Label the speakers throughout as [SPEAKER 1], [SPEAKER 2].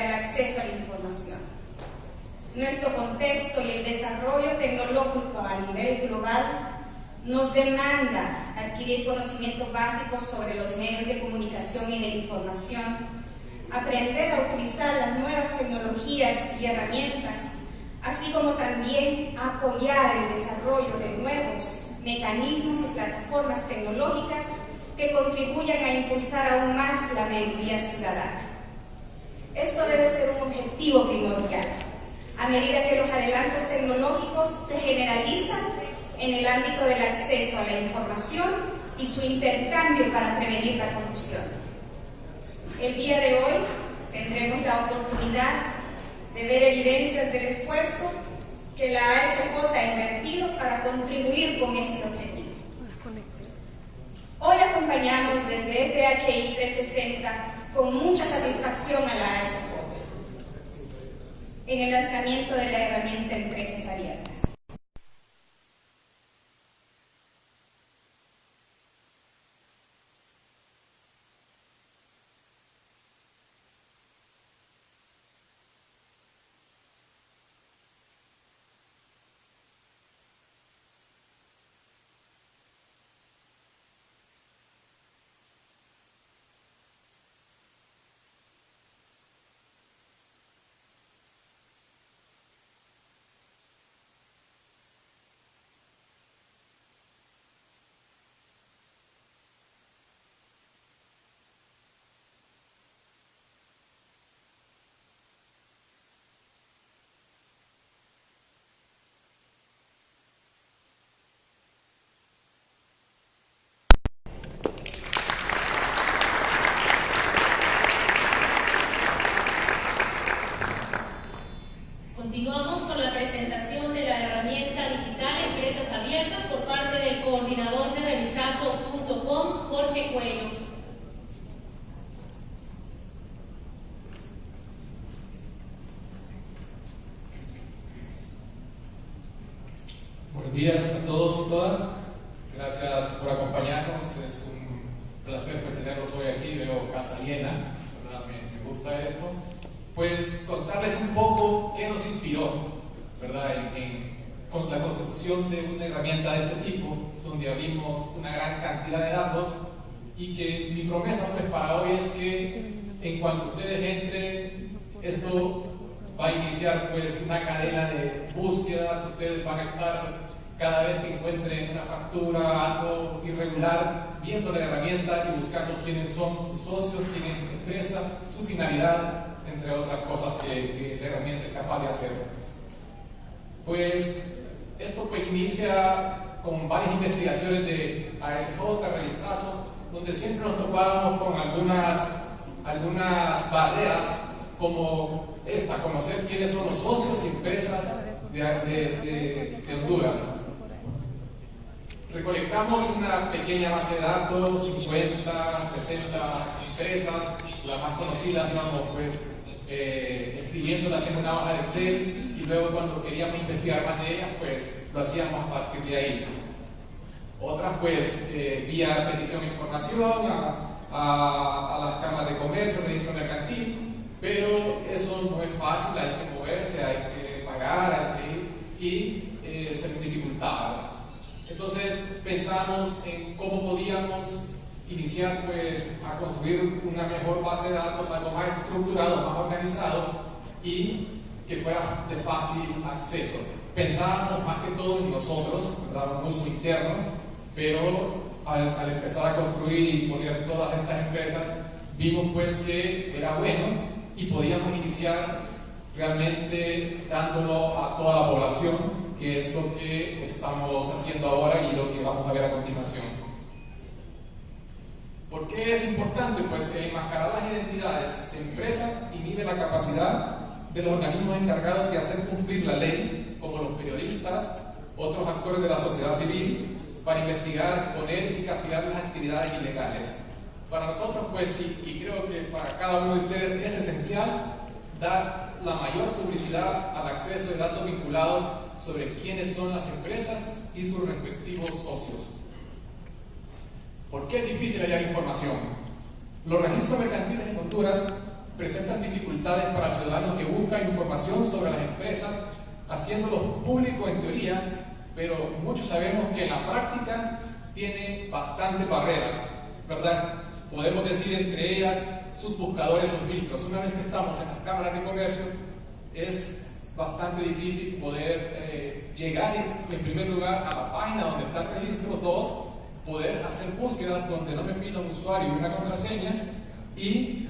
[SPEAKER 1] para el acceso a la información. Nuestro contexto y el desarrollo tecnológico a nivel global nos demanda adquirir conocimientos básicos sobre los medios de comunicación y de información, aprender a utilizar las nuevas tecnologías y herramientas, así como también apoyar el desarrollo de nuevos mecanismos y plataformas tecnológicas que contribuyan a impulsar aún más la mayoría ciudadana. Esto debe ser un objetivo primordial, a medida que los adelantos tecnológicos se generalizan en el ámbito del acceso a la información y su intercambio para prevenir la corrupción. El día de hoy tendremos la oportunidad de ver evidencias del esfuerzo que la ASJ ha invertido para contribuir con este objetivo. Hoy acompañamos desde FHI 360 con mucha satisfacción a la ASJ en el lanzamiento de la herramienta Empresas Abiertas.
[SPEAKER 2] Continuamos con la presentación de la herramienta digital Empresas Abiertas por parte del coordinador de revistazo.com, Jorge Cuello.
[SPEAKER 3] Buenos días a todos y todas. Gracias por acompañarnos. Es un placer tenerlos hoy aquí. Veo casa llena, ¿verdad? Me gusta esto. Pues contarles un poco qué nos inspiró, ¿verdad? Con la construcción de una herramienta de este tipo, donde abrimos una gran cantidad de datos, y que mi promesa pues para hoy es que en cuanto ustedes entren, esto va a iniciar pues una cadena de búsquedas. Ustedes van a estar cada vez que encuentren una factura, algo irregular, viendo la herramienta y buscando quiénes son sus socios, quién es su empresa, su finalidad, entre otras cosas que la herramienta es capaz de hacer. Pues esto pues inicia con varias investigaciones de ASJ, Revistazo, donde siempre nos topábamos con algunas barreras, como esta, conocer quiénes son los socios y empresas de Honduras. Recolectamos una pequeña base de datos, 50, 60 empresas, las más conocidas, digamos, pues escribiéndolas en una hoja de Excel, y luego cuando queríamos investigar más de ellas, pues lo hacíamos a partir de ahí. Otras, pues, vía petición de información a las cámaras de comercio, registro mercantil, pero eso no es fácil, hay que moverse, hay que pagar, hay que ir, y se nos dificultaba. Entonces pensamos en cómo podíamos iniciar pues a construir una mejor base de datos, algo más estructurado, más organizado y que fuera de fácil acceso. Pensábamos más que todo en nosotros, ¿verdad? Un uso interno, pero al empezar a construir y poner todas estas empresas, vimos pues que era bueno y podíamos iniciar realmente dándolo a toda la población, que es lo que estamos haciendo ahora y lo que vamos a ver a continuación. ¿Por qué es importante? Pues enmascarar las identidades de empresas inhibe la capacidad de los organismos encargados de hacer cumplir la ley, como los periodistas, otros actores de la sociedad civil, para investigar, exponer y castigar las actividades ilegales. Para nosotros, pues, y creo que para cada uno de ustedes es esencial dar la mayor publicidad al acceso de datos vinculados sobre quiénes son las empresas y sus respectivos socios. ¿Por qué es difícil hallar información? Los registros mercantiles en Honduras presentan dificultades para información sobre las empresas, haciéndolo público en teoría, pero muchos sabemos que en la práctica tiene bastantes barreras, ¿verdad? Podemos decir entre ellas sus buscadores o filtros. Una vez que estamos en las cámaras de comercio, es bastante difícil poder llegar en primer lugar a la página donde está el registro. Dos, poder hacer búsquedas donde no me pida un usuario y una contraseña, y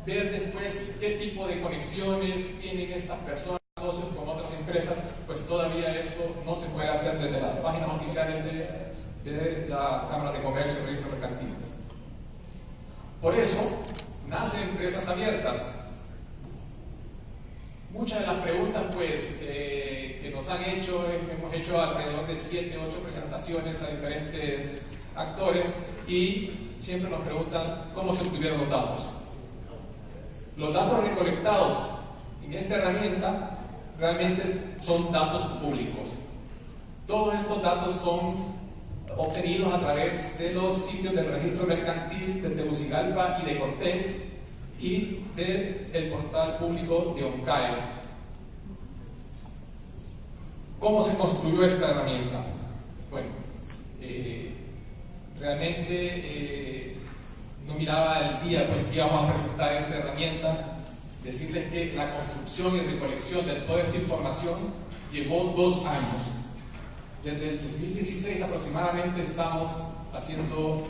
[SPEAKER 3] ver después qué tipo de conexiones tienen estas personas, socios con otras empresas. Pues todavía eso no se puede hacer desde las páginas oficiales de la Cámara de Comercio y Registro Mercantil. Por eso nacen Empresas Abiertas. Muchas de las preguntas pues, que nos han hecho, hemos hecho alrededor de 7 u 8 presentaciones a diferentes actores, y siempre nos preguntan cómo se obtuvieron los datos. Los datos recolectados en esta herramienta realmente son datos públicos. Todos estos datos son obtenidos a través de los sitios del registro mercantil de Tegucigalpa y de Cortés, y del portal público de ONCAE. ¿Cómo se construyó esta herramienta? Bueno, realmente no miraba el día pues, que íbamos a presentar esta herramienta. Decirles que la construcción y recolección de toda esta información llevó 2 años. Desde el 2016 aproximadamente estamos haciendo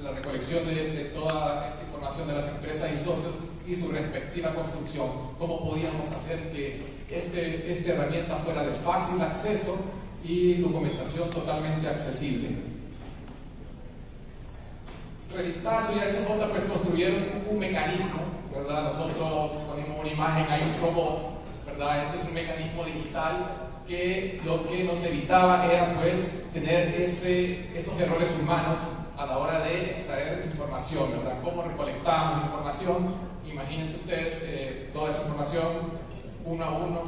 [SPEAKER 3] la recolección de toda esta información de las empresas y socios y su respectiva construcción. Cómo podíamos hacer que esta herramienta fuera de fácil acceso y documentación totalmente accesible. Revistazo y ASJ pues construyeron un mecanismo, ¿verdad? Nosotros ponemos una imagen, hay un robot, ¿verdad? Este es un mecanismo digital que lo que nos evitaba era pues tener esos errores humanos a la hora de extraer información, ¿verdad? ¿Cómo recolectábamos información? Imagínense ustedes toda esa información uno a uno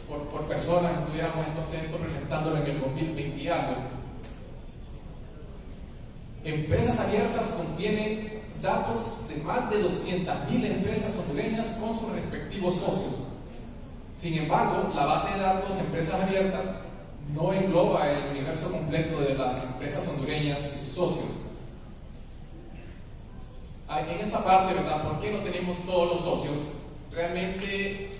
[SPEAKER 3] por persona. Estuviéramos entonces esto presentándolo en el 2020 y algo. Empresas Abiertas contiene datos de más de 200.000 empresas hondureñas con sus respectivos socios. Sin embargo, la base de datos Empresas Abiertas no engloba el universo completo de las empresas hondureñas y sus socios. En esta parte, ¿verdad? ¿Por qué no tenemos todos los socios? Realmente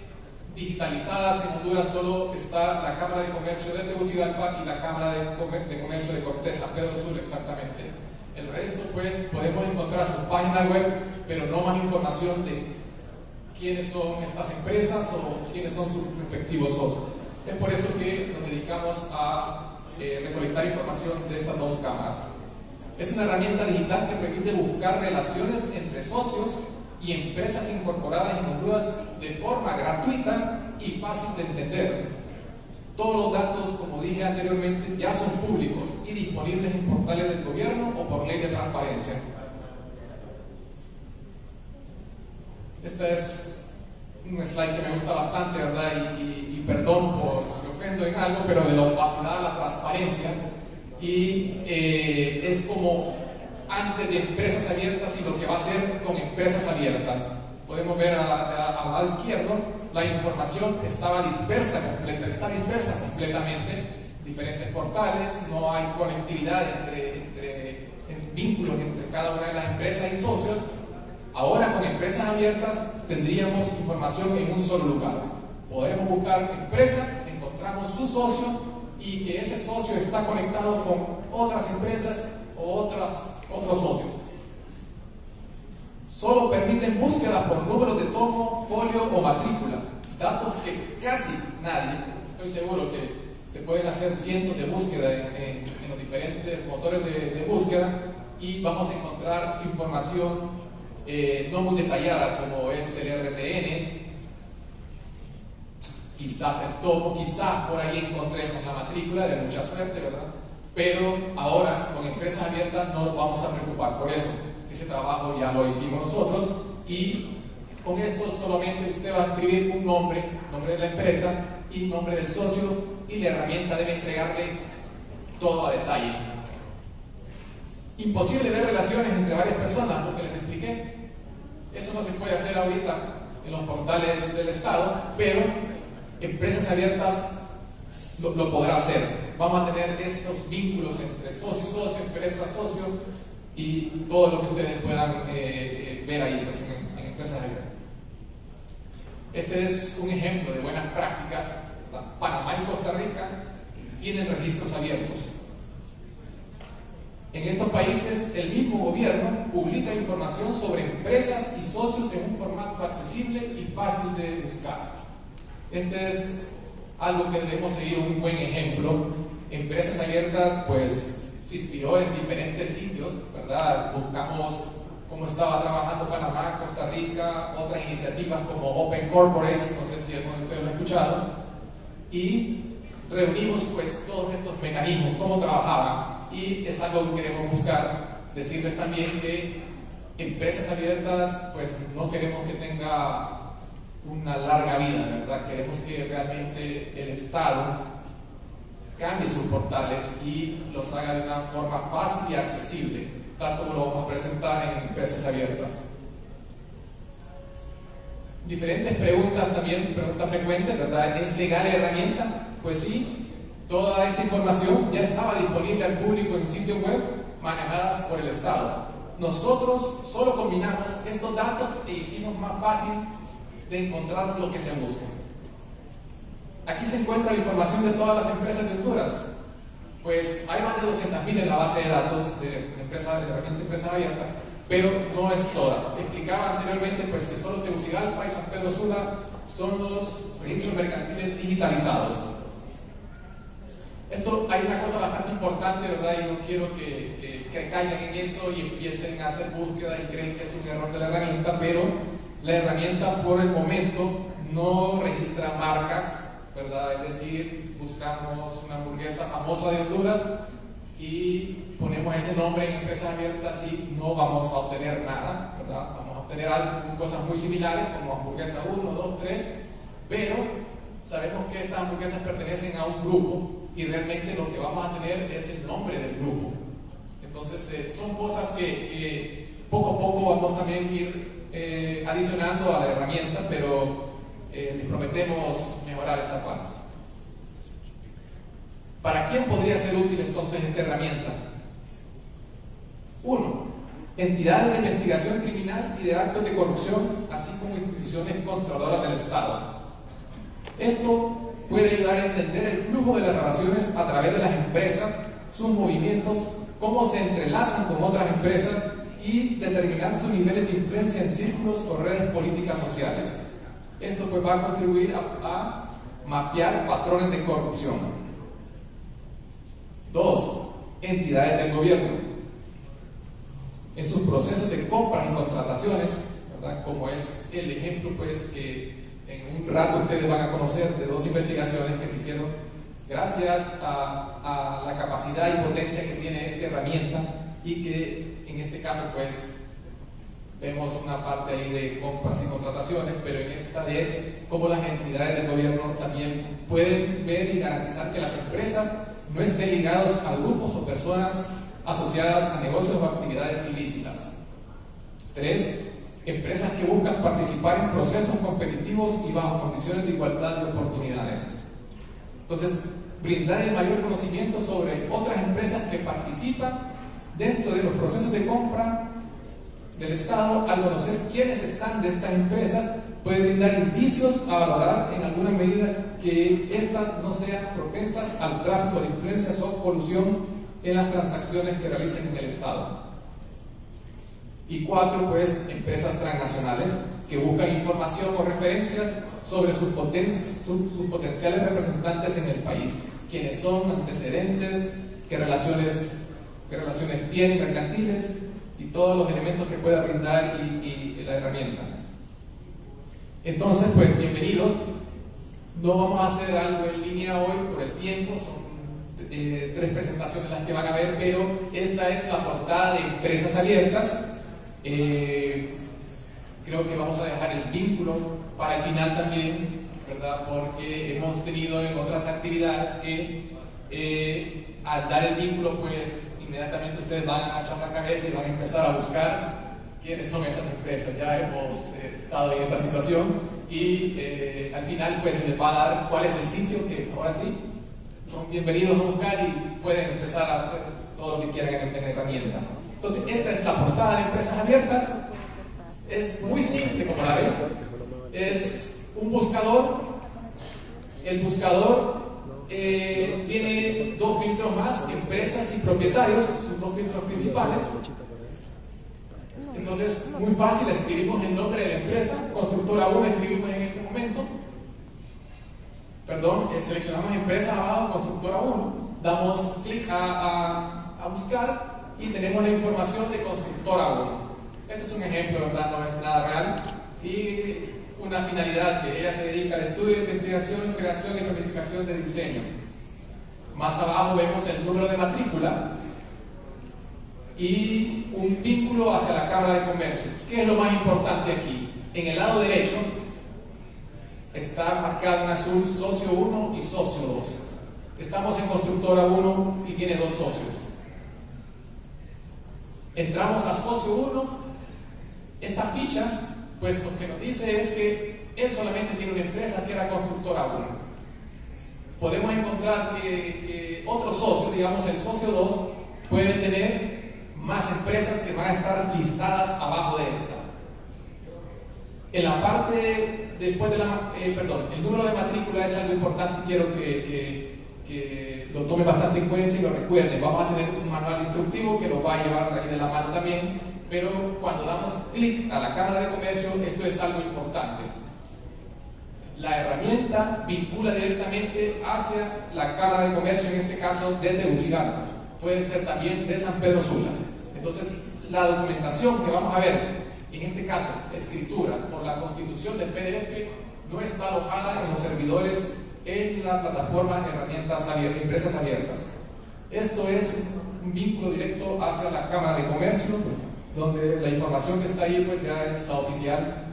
[SPEAKER 3] digitalizadas en Honduras solo está la Cámara de Comercio de Tegucigalpa y la Cámara de Comercio de Cortés, San Pedro Sur exactamente. El resto, pues, podemos encontrar su página web, pero no más información de quiénes son estas empresas o quiénes son sus respectivos socios. Es por eso que nos dedicamos a recolectar información de estas 2 cámaras. Es una herramienta digital que permite buscar relaciones entre socios y empresas incorporadas en Honduras de forma gratuita y fácil de entender. Todos los datos, como dije anteriormente, ya son públicos y disponibles en portales del gobierno o por ley de transparencia. Este es un slide que me gusta bastante, ¿verdad? Y perdón por si ofendo en algo, pero de la opacidad a la transparencia. Y es como antes de Empresas Abiertas y lo que va a ser con Empresas Abiertas. Podemos ver al lado izquierdo, la información está dispersa completamente, diferentes portales, no hay conectividad en vínculos entre cada una de las empresas y socios. Ahora con Empresas Abiertas tendríamos información en un solo lugar. Podemos buscar empresa, encontramos su socio y que ese socio está conectado con otras empresas o otros socios. Solo permiten búsquedas por números de tomo, folio o matrícula, datos que casi nadie, estoy seguro que se pueden hacer cientos de búsquedas en los diferentes motores de búsqueda, y vamos a encontrar información no muy detallada como es el RTN, quizás el tomo, quizás por ahí encontremos la matrícula, de mucha suerte, ¿verdad? Pero ahora con Empresas Abiertas no nos vamos a preocupar por eso. Ese trabajo ya lo hicimos nosotros, y con esto solamente usted va a escribir un nombre de la empresa y nombre del socio, y la herramienta debe entregarle todo a detalle. Imposible ver relaciones entre varias personas, lo que les expliqué. Eso no se puede hacer ahorita en los portales del Estado, pero Empresas Abiertas lo podrá hacer. Vamos a tener esos vínculos entre socio y socio, empresa, socio, y todo lo que ustedes puedan ver ahí pues, en Empresas Abiertas. Este es un ejemplo de buenas prácticas. Panamá y Costa Rica tienen registros abiertos. En estos países, el mismo gobierno publica información sobre empresas y socios en un formato accesible y fácil de buscar. Este es algo que debemos seguir, un buen ejemplo. Empresas Abiertas, pues, se inspiró en diferentes sitios, ¿verdad? Buscamos cómo estaba trabajando Panamá, Costa Rica, otras iniciativas como Open Corporates, no sé si alguno de ustedes lo ha escuchado, y reunimos, pues, todos estos mecanismos, cómo trabajaban. Y es algo que queremos buscar. Decirles también que Empresas Abiertas, pues no queremos que tenga una larga vida, ¿verdad? Queremos que realmente el Estado cambie sus portales y los haga de una forma fácil y accesible, tal como lo vamos a presentar en Empresas Abiertas. Diferentes preguntas también, preguntas frecuentes, ¿verdad? ¿Es legal la herramienta? Pues sí. Toda esta información ya estaba disponible al público en sitios web manejadas por el Estado. Nosotros solo combinamos estos datos e hicimos más fácil de encontrar lo que se busca. Aquí se encuentra la información de todas las empresas de Honduras. Pues hay más de 200.000 en la base de datos de la herramienta Empresa Abierta, pero no es toda. Explicaba anteriormente pues, que solo Tegucigalpa y San Pedro Sula son los registros mercantiles digitalizados. Hay una cosa bastante importante, ¿verdad? Y no quiero que caigan en eso y empiecen a hacer búsquedas y creen que es un error de la herramienta, pero la herramienta por el momento no registra marcas, ¿verdad? Es decir, buscamos una hamburguesa famosa de Honduras y ponemos ese nombre en Empresas Abiertas y no vamos a obtener nada, ¿verdad? Vamos a obtener cosas muy similares como hamburguesa 1, 2, 3, pero sabemos que estas hamburguesas pertenecen a un grupo y realmente lo que vamos a tener es el nombre del grupo. Entonces son cosas que poco a poco vamos también a ir adicionando a la herramienta, pero les prometemos mejorar esta parte. ¿Para quién podría ser útil entonces esta herramienta? 1. Entidades de investigación criminal y de actos de corrupción, así como instituciones controladoras del Estado. Esto puede ayudar a entender el flujo de las relaciones a través de las empresas, sus movimientos, cómo se entrelazan con otras empresas y determinar sus niveles de influencia en círculos o redes políticas sociales. Esto pues va a contribuir a mapear patrones de corrupción. 2. Entidades del gobierno. En sus procesos de compras y contrataciones, ¿verdad? Como es el ejemplo pues que en un rato ustedes van a conocer de 2 investigaciones que se hicieron gracias a la capacidad y potencia que tiene esta herramienta y que en este caso pues vemos una parte ahí de compras y contrataciones, pero en esta es cómo las entidades del gobierno también pueden ver y garantizar que las empresas no estén ligados a grupos o personas asociadas a negocios o actividades ilícitas. 3. Empresas que buscan participar en procesos competitivos y bajo condiciones de igualdad de oportunidades. Entonces, brindar el mayor conocimiento sobre otras empresas que participan dentro de los procesos de compra del Estado, al conocer quiénes están de estas empresas, puede brindar indicios a valorar en alguna medida que éstas no sean propensas al tráfico de influencias o colusión en las transacciones que realicen en el Estado. Y 4, pues, empresas transnacionales que buscan información o referencias sobre sus potenciales representantes en el país, quiénes son, antecedentes, qué relaciones tienen mercantiles y todos los elementos que pueda brindar y la herramienta. Entonces, pues, bienvenidos. No vamos a hacer algo en línea hoy por el tiempo, son 3 presentaciones las que van a ver, pero esta es la portada de Empresas Abiertas. Creo que vamos a dejar el vínculo para el final también, ¿verdad? Porque hemos tenido en otras actividades que al dar el vínculo, pues inmediatamente ustedes van a echar la cabeza y van a empezar a buscar quiénes son esas empresas. Ya hemos estado en esta situación y al final pues se les va a dar cuál es el sitio que ahora sí son bienvenidos a buscar y pueden empezar a hacer todo lo que quieran en herramienta. Entonces esta es la portada de Empresas Abiertas. Es muy simple como la ven. Es un buscador. El buscador tiene dos filtros más, empresas y propietarios, son dos filtros principales. Entonces, muy fácil, escribimos el nombre de la empresa, Constructora 1 escribimos en este momento. Seleccionamos empresa abajo, Constructora 1, damos clic a buscar y tenemos la información de Constructora 1. Este es un ejemplo, ¿verdad? No es nada real. Y una finalidad que ella se dedica al estudio, investigación, creación y planificación de diseño. Más abajo vemos el número de matrícula y un vínculo hacia la Cámara de Comercio. ¿Qué es lo más importante aquí? En el lado derecho está marcado en azul socio 1 y socio 2. Estamos en Constructora 1 y tiene dos socios. Entramos a socio 1. Esta ficha, pues lo que nos dice es que él solamente tiene una empresa que era Constructora 1. Podemos encontrar que otro socio, digamos el socio 2, puede tener más empresas que van a estar listadas abajo de esta. En la parte después de el número de matrícula es algo importante y quiero que lo tome bastante en cuenta y lo recuerde. Vamos a tener un manual instructivo que lo va a llevar ahí de la mano también, pero cuando damos clic a la Cámara de Comercio, esto es algo importante. La herramienta vincula directamente hacia la Cámara de Comercio, en este caso de Tegucigalpa. Puede ser también de San Pedro Sula. Entonces, la documentación que vamos a ver, en este caso, escritura por la constitución del PDF, no está alojada en los servidores en la plataforma Empresas Abiertas. Esto es un vínculo directo hacia la Cámara de Comercio, donde la información que está ahí pues ya es la oficial.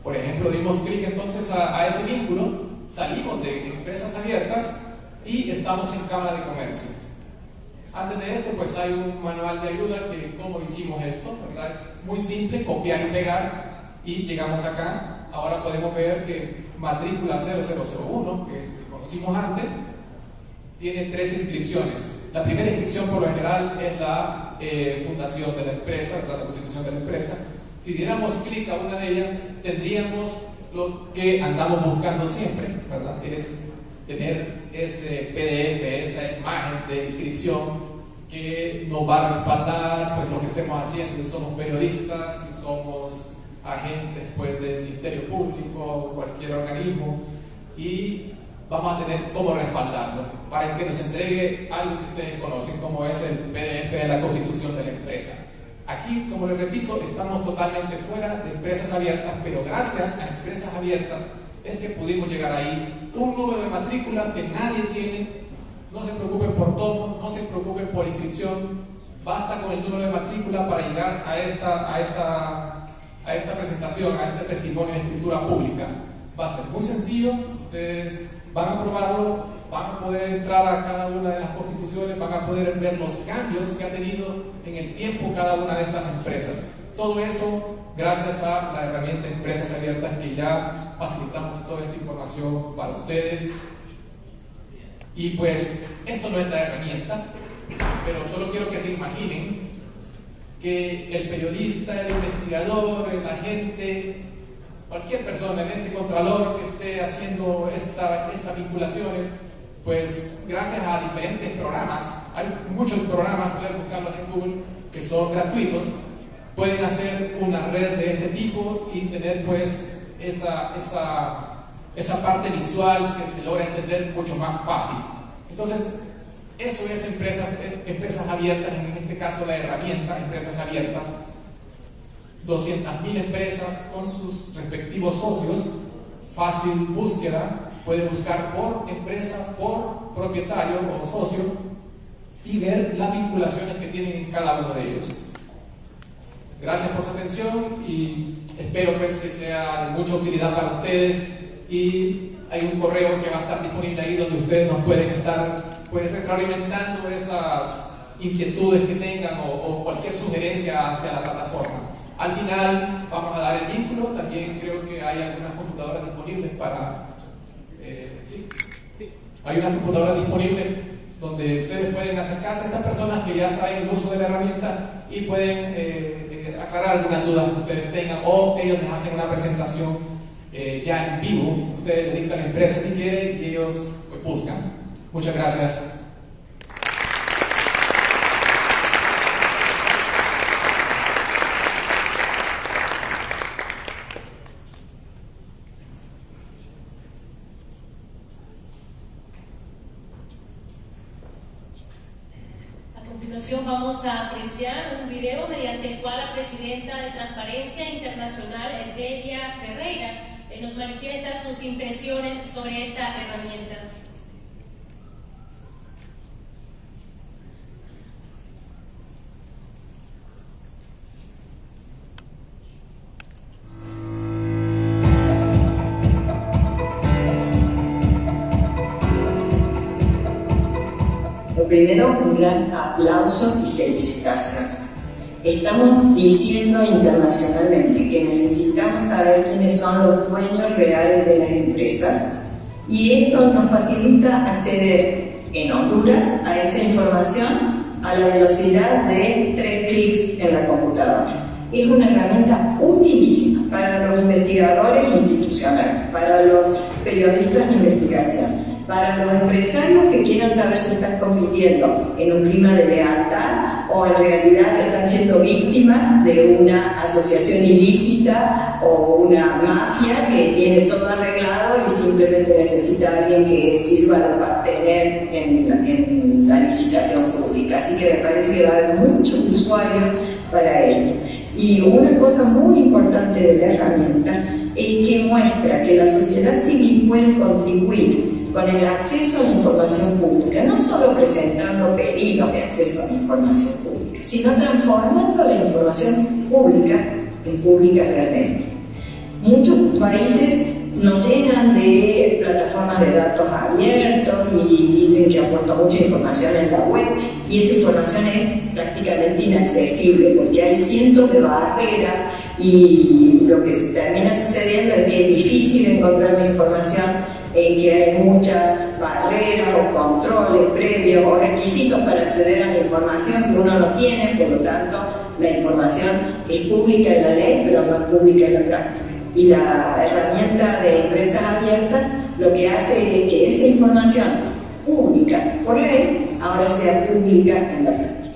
[SPEAKER 3] Por ejemplo, dimos clic entonces a ese vínculo, salimos de Empresas Abiertas y estamos en Cámara de Comercio. Antes de esto pues hay un manual de ayuda que cómo hicimos esto, ¿verdad? Es muy simple, copiar y pegar y llegamos acá. Ahora podemos ver que matrícula 0001, que conocimos antes, tiene 3 inscripciones. La primera inscripción por lo general es la fundación de la empresa, la constitución de la empresa. Si diéramos clic a una de ellas, tendríamos lo que andamos buscando siempre, ¿verdad? Es tener ese PDF, esa imagen de inscripción que nos va a respaldar pues lo que estemos haciendo. Si somos periodistas, si somos agentes pues del Ministerio Público o cualquier organismo, y vamos a tener cómo respaldarlo para que nos entregue algo que ustedes conocen como es el PDF de la constitución de la empresa. Aquí, como les repito, estamos totalmente fuera de Empresas Abiertas, pero gracias a Empresas Abiertas es que pudimos llegar ahí. Un número de matrícula que nadie tiene. No se preocupen por todo, no se preocupen por inscripción, basta con el número de matrícula para llegar a esta presentación, a este testimonio de escritura pública. Va a ser muy sencillo, ustedes van a probarlo, van a poder entrar a cada una de las constituciones, van a poder ver los cambios que ha tenido en el tiempo cada una de estas empresas. Todo eso gracias a la herramienta Empresas Abiertas, que ya facilitamos toda esta información para ustedes. Y pues esto no es la herramienta, pero solo quiero que se imaginen que el periodista, el investigador, el agente, cualquier persona, el ente contralor que esté haciendo estas vinculaciones, pues gracias a diferentes programas, hay muchos programas, pueden buscarlos en Google, que son gratuitos, pueden hacer una red de este tipo y tener pues esa parte visual que se logra entender mucho más fácil. Entonces, eso es empresas abiertas, en este caso la herramienta Empresas Abiertas. 200.000 empresas con sus respectivos socios, fácil búsqueda, puede buscar por empresa, por propietario o socio y ver las vinculaciones que tienen en cada uno de ellos. Gracias por su atención y espero pues que sea de mucha utilidad para ustedes, y hay un correo que va a estar disponible ahí donde ustedes nos pueden estar pues retroalimentando esas inquietudes que tengan o cualquier sugerencia hacia la plataforma. Al final vamos a dar el vínculo, también creo que hay algunas computadoras disponibles para... Hay unas computadoras disponibles donde ustedes pueden acercarse a estas personas que ya saben el uso de la herramienta y pueden aclarar algunas dudas que ustedes tengan, o ellos les hacen una presentación ya en vivo. Ustedes les dictan la empresa si quieren y ellos pues, buscan. Muchas gracias.
[SPEAKER 2] Vamos a apreciar un video mediante el cual la presidenta de Transparencia Internacional, Delia Ferreira, nos manifiesta sus impresiones sobre esta herramienta.
[SPEAKER 4] Primero, un gran aplauso y felicitaciones. Estamos diciendo internacionalmente que necesitamos saber quiénes son los dueños reales de las empresas, y esto nos facilita acceder en Honduras a esa información a la velocidad de 3 clics en la computadora. Es una herramienta utilísima para los investigadores institucionales, para los periodistas de investigación, para los empresarios que quieran saber si están compitiendo en un clima de lealtad o en realidad están siendo víctimas de una asociación ilícita o una mafia que tiene todo arreglado y simplemente necesita a alguien que sirva de partener en la licitación pública. Así que me parece que va a haber muchos usuarios para esto. Y una cosa muy importante de la herramienta es que muestra que la sociedad civil puede contribuir con el acceso a la información pública, no solo presentando pedidos de acceso a la información pública, sino transformando la información pública en pública realmente. Muchos países nos llenan de plataformas de datos abiertos y dicen que aporta mucha información en la web, y esa información es prácticamente inaccesible porque hay cientos de barreras, y lo que se termina sucediendo es que es difícil encontrar la información, que hay muchas barreras o controles previos o requisitos para acceder a la información que uno no tiene. Por lo tanto, la información es pública en la ley, pero no es pública en la práctica. Y la herramienta de empresas abiertas lo que hace es que esa información pública por ley ahora sea pública en la práctica.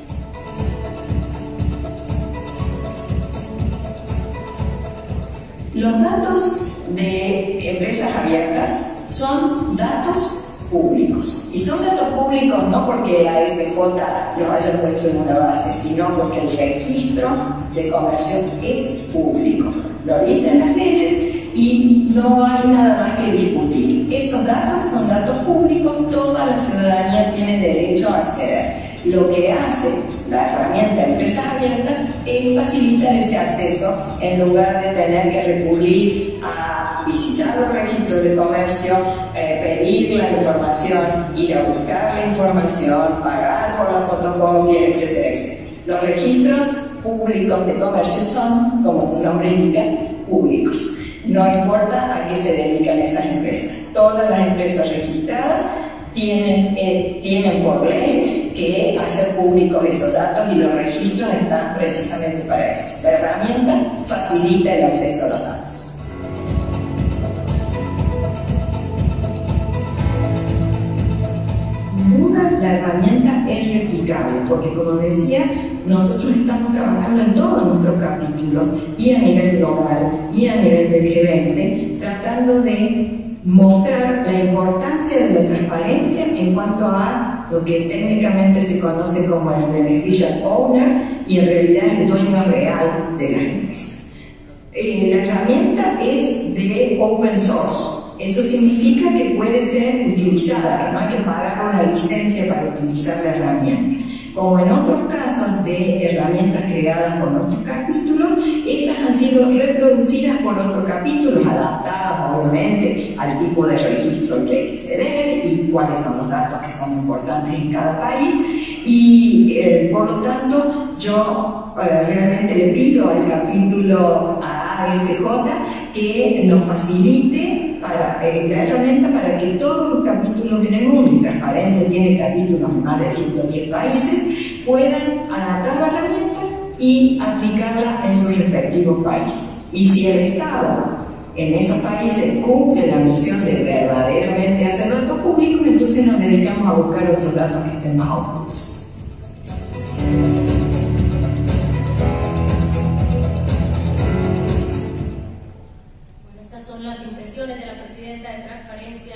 [SPEAKER 4] Los datos de empresas abiertas son datos públicos, y son datos públicos no porque ASJ los haya puesto en una base, sino porque el registro de comercio es público, lo dicen las leyes y no hay nada más que discutir. Esos datos son datos públicos, toda la ciudadanía tiene derecho a acceder. Lo que hace la herramienta de empresas abiertas es facilitar ese acceso, en lugar de tener que recurrir a visitar los registros de comercio, pedir la información, ir a buscar la información, pagar por la fotocopia, etcétera, etcétera. Los registros públicos de comercio son, como su nombre indica, públicos. No importa a qué se dedican esas empresas. Todas las empresas registradas tienen por ley que hacer públicos esos datos, y los registros están precisamente para eso. La herramienta facilita el acceso a los datos. La herramienta es replicable porque, como decía, nosotros estamos trabajando en todos nuestros capítulos y a nivel global y a nivel del G20, tratando de mostrar la importancia de la transparencia en cuanto a lo que técnicamente se conoce como el beneficial owner, y en realidad es el dueño real de la empresa. La herramienta es de open source. Eso significa que puede ser utilizada, que no hay que pagar una licencia para utilizar la herramienta. Como en otros casos de herramientas creadas por nuestros capítulos, esas han sido reproducidas por otros capítulos, adaptadas obviamente al tipo de registro que hay que acceder y cuáles son los datos que son importantes en cada país. Y por lo tanto, yo realmente le pido al capítulo ASJ que nos facilite la herramienta para que todos los capítulos en el mundo, y Transparencia tiene capítulos en más de 110 países, puedan adaptar la herramienta y aplicarla en sus respectivos países. Y si el Estado en esos países cumple la misión de verdaderamente hacer datos públicos, entonces nos dedicamos a buscar otros datos que estén más ocultos.
[SPEAKER 2] Son las impresiones de la presidenta de Transparencia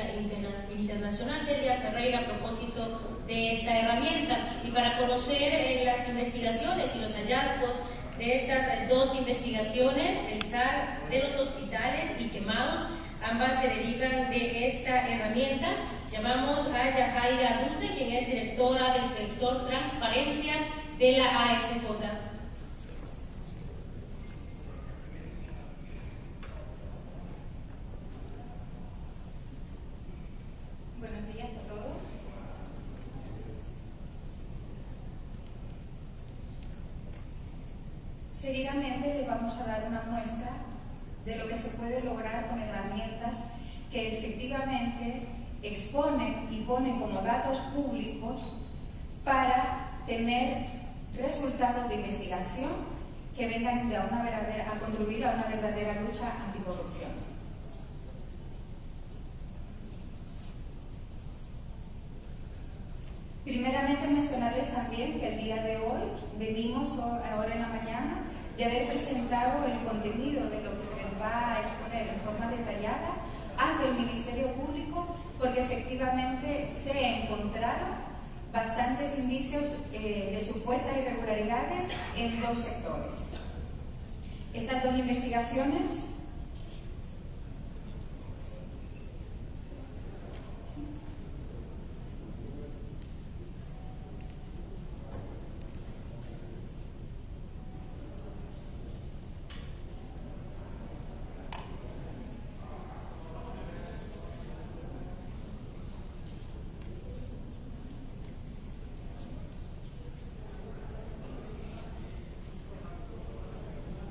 [SPEAKER 2] Internacional, Delia Ferreira, a propósito de esta herramienta. Y para conocer las investigaciones y los hallazgos de estas dos investigaciones, el SAR de los hospitales y quemados, ambas se derivan de esta herramienta. Llamamos a Yajaira Dulce, quien es directora del sector Transparencia de la ASJ.
[SPEAKER 5] Buenos días a todos. Seguidamente les vamos a dar una muestra de lo que se puede lograr con herramientas que efectivamente exponen y ponen como datos públicos para tener resultados de investigación que vengan a contribuir a una verdadera lucha anticorrupción. Primeramente mencionarles también que el día de hoy venimos ahora en la mañana de haber presentado el contenido de lo que se les va a exponer en forma detallada ante el Ministerio Público, porque efectivamente se encontraron bastantes indicios de supuestas irregularidades en dos sectores. Estas dos investigaciones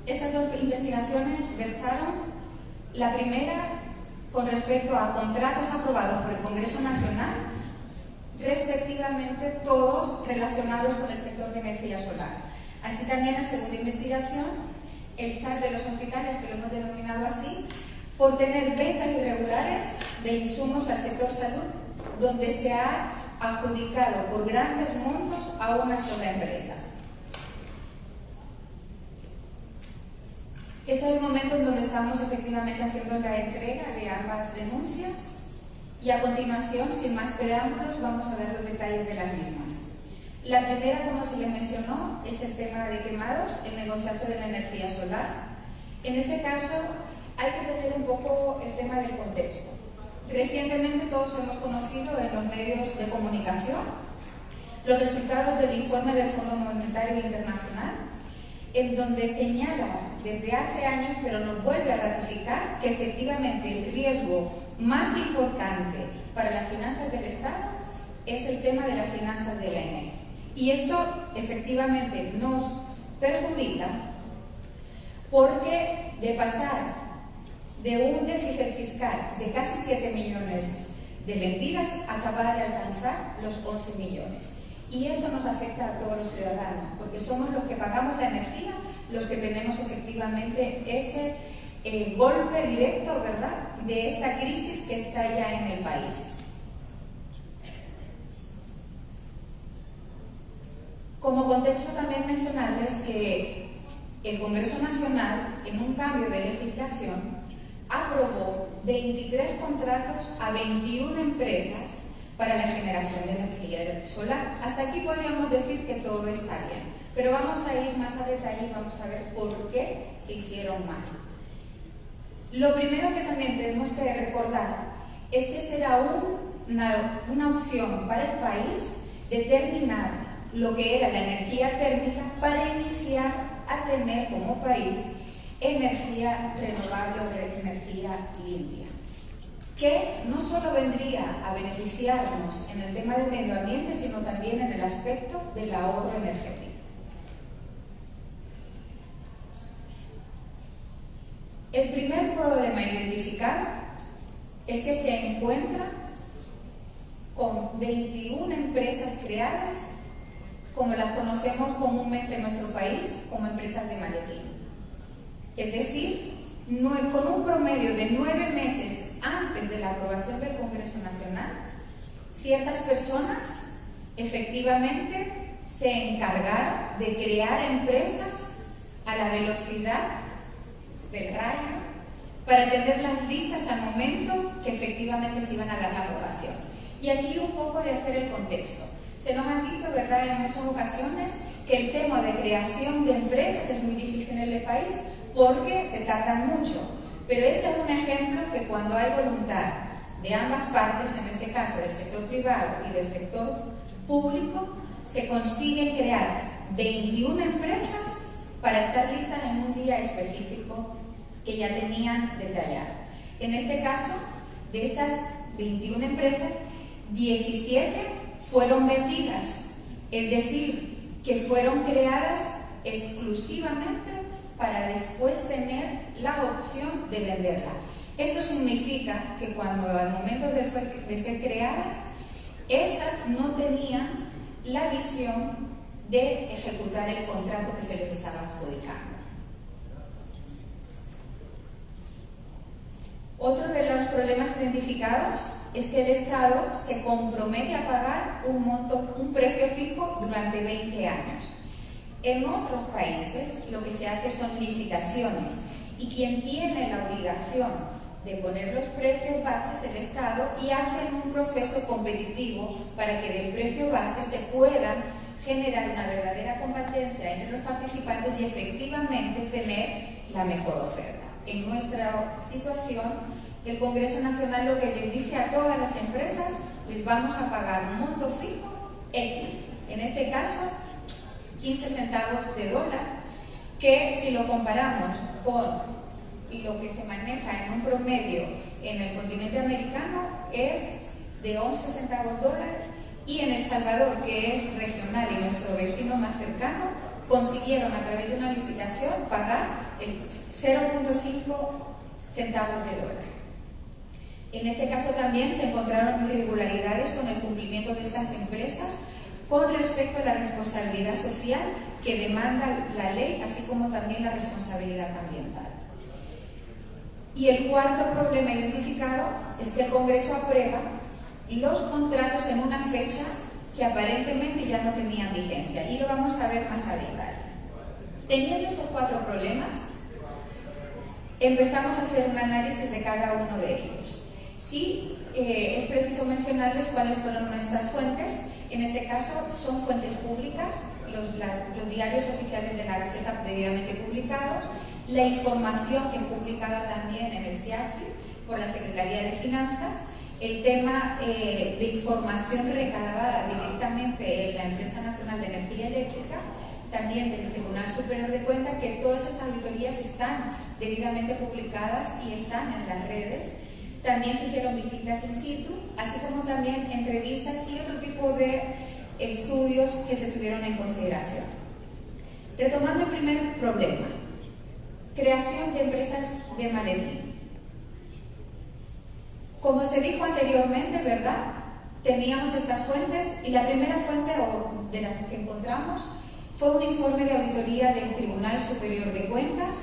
[SPEAKER 5] Estas dos investigaciones versaron, la primera con respecto a contratos aprobados por el Congreso Nacional, respectivamente todos relacionados con el sector de energía solar. Así también la segunda investigación, el SAR de los hospitales, que lo hemos denominado así, por tener ventas irregulares de insumos al sector salud, donde se ha adjudicado por grandes montos a una sola empresa. Este es el momento en donde estamos efectivamente haciendo la entrega de ambas denuncias y a continuación, sin más preámbulos, vamos a ver los detalles de las mismas. La primera, como se les mencionó, es el tema de quemados, el negociazo de la energía solar. En este caso, hay que tener un poco el tema del contexto. Recientemente todos hemos conocido en los medios de comunicación los resultados del informe del Fondo Monetario Internacional, en donde señala desde hace años, pero nos vuelve a ratificar, que efectivamente el riesgo más importante para las finanzas del Estado es el tema de las finanzas de la ENE. Y esto efectivamente nos perjudica porque de pasar de un déficit fiscal de casi 7 millones de lempiras acaba de alcanzar los 11 millones. Y eso nos afecta a todos los ciudadanos, porque somos los que pagamos la energía, los que tenemos efectivamente ese golpe directo, ¿verdad?, de esta crisis que está ya en el país. Como contexto también mencionarles que el Congreso Nacional, en un cambio de legislación, aprobó 23 contratos a 21 empresas para la generación de energía solar. Hasta aquí podríamos decir que todo está bien, pero vamos a ir más a detalle y vamos a ver por qué se hicieron mal. Lo primero que también tenemos que recordar es que será una opción para el país determinar lo que era la energía térmica para iniciar a tener como país energía renovable o energía limpia, que no solo vendría a beneficiarnos en el tema del medio ambiente, sino también en el aspecto del ahorro energético. El primer problema identificado es que se encuentra con 21 empresas creadas, como las conocemos comúnmente en nuestro país, como empresas de maletín. Es decir, con un promedio de 9 meses antes de la aprobación del Congreso Nacional, ciertas personas efectivamente se encargaron de crear empresas a la velocidad del rayo para tenerlas listas al momento que efectivamente se iban a dar la aprobación. Y aquí un poco de hacer el contexto. Se nos ha dicho, ¿verdad?, en muchas ocasiones que el tema de creación de empresas es muy difícil en el país porque se tardan mucho. Pero este es un ejemplo que cuando hay voluntad de ambas partes, en este caso del sector privado y del sector público, se consiguen crear 21 empresas para estar listas en un día específico que ya tenían detallado. En este caso, de esas 21 empresas, 17 fueron vendidas, es decir, que fueron creadas exclusivamente para después tener la opción de venderla. Esto significa que cuando al momento de ser creadas, estas no tenían la visión de ejecutar el contrato que se les estaba adjudicando. Otro de los problemas identificados es que el Estado se compromete a pagar un precio fijo durante 20 años. En otros países lo que se hace son licitaciones y quien tiene la obligación de poner los precios base es el Estado y hacen un proceso competitivo para que del precio base se pueda generar una verdadera competencia entre los participantes y efectivamente tener la mejor oferta. En nuestra situación, el Congreso Nacional lo que les dice a todas las empresas, les vamos a pagar un monto fijo X, en este caso 15 centavos de dólar, que si lo comparamos con lo que se maneja en un promedio en el continente americano es de 11 centavos dólares, y en El Salvador, que es regional y nuestro vecino más cercano, consiguieron a través de una licitación pagar el 0.5 centavos de dólar. En este caso también se encontraron irregularidades con el cumplimiento de estas empresas con respecto a la responsabilidad social que demanda la ley, así como también la responsabilidad ambiental. Y el cuarto problema identificado es que el Congreso aprueba los contratos en una fecha que aparentemente ya no tenían vigencia, y lo vamos a ver más a detalle. Teniendo estos 4 problemas, empezamos a hacer un análisis de cada uno de ellos. Sí, es preciso mencionarles cuáles fueron nuestras fuentes. En este caso son fuentes públicas, los diarios oficiales de la Gaceta debidamente publicados, la información que es publicada también en el SIAFI por la Secretaría de Finanzas, el tema de información recabada directamente en la Empresa Nacional de Energía Eléctrica, también del Tribunal Superior de Cuentas, que todas estas auditorías están debidamente publicadas y están en las redes. También se hicieron visitas in situ, así como también entrevistas y otro tipo de estudios que se tuvieron en consideración. Retomando el primer problema, creación de empresas de maletín. Como se dijo anteriormente, ¿verdad?, teníamos estas fuentes y la primera fuente de las que encontramos fue un informe de auditoría del Tribunal Superior de Cuentas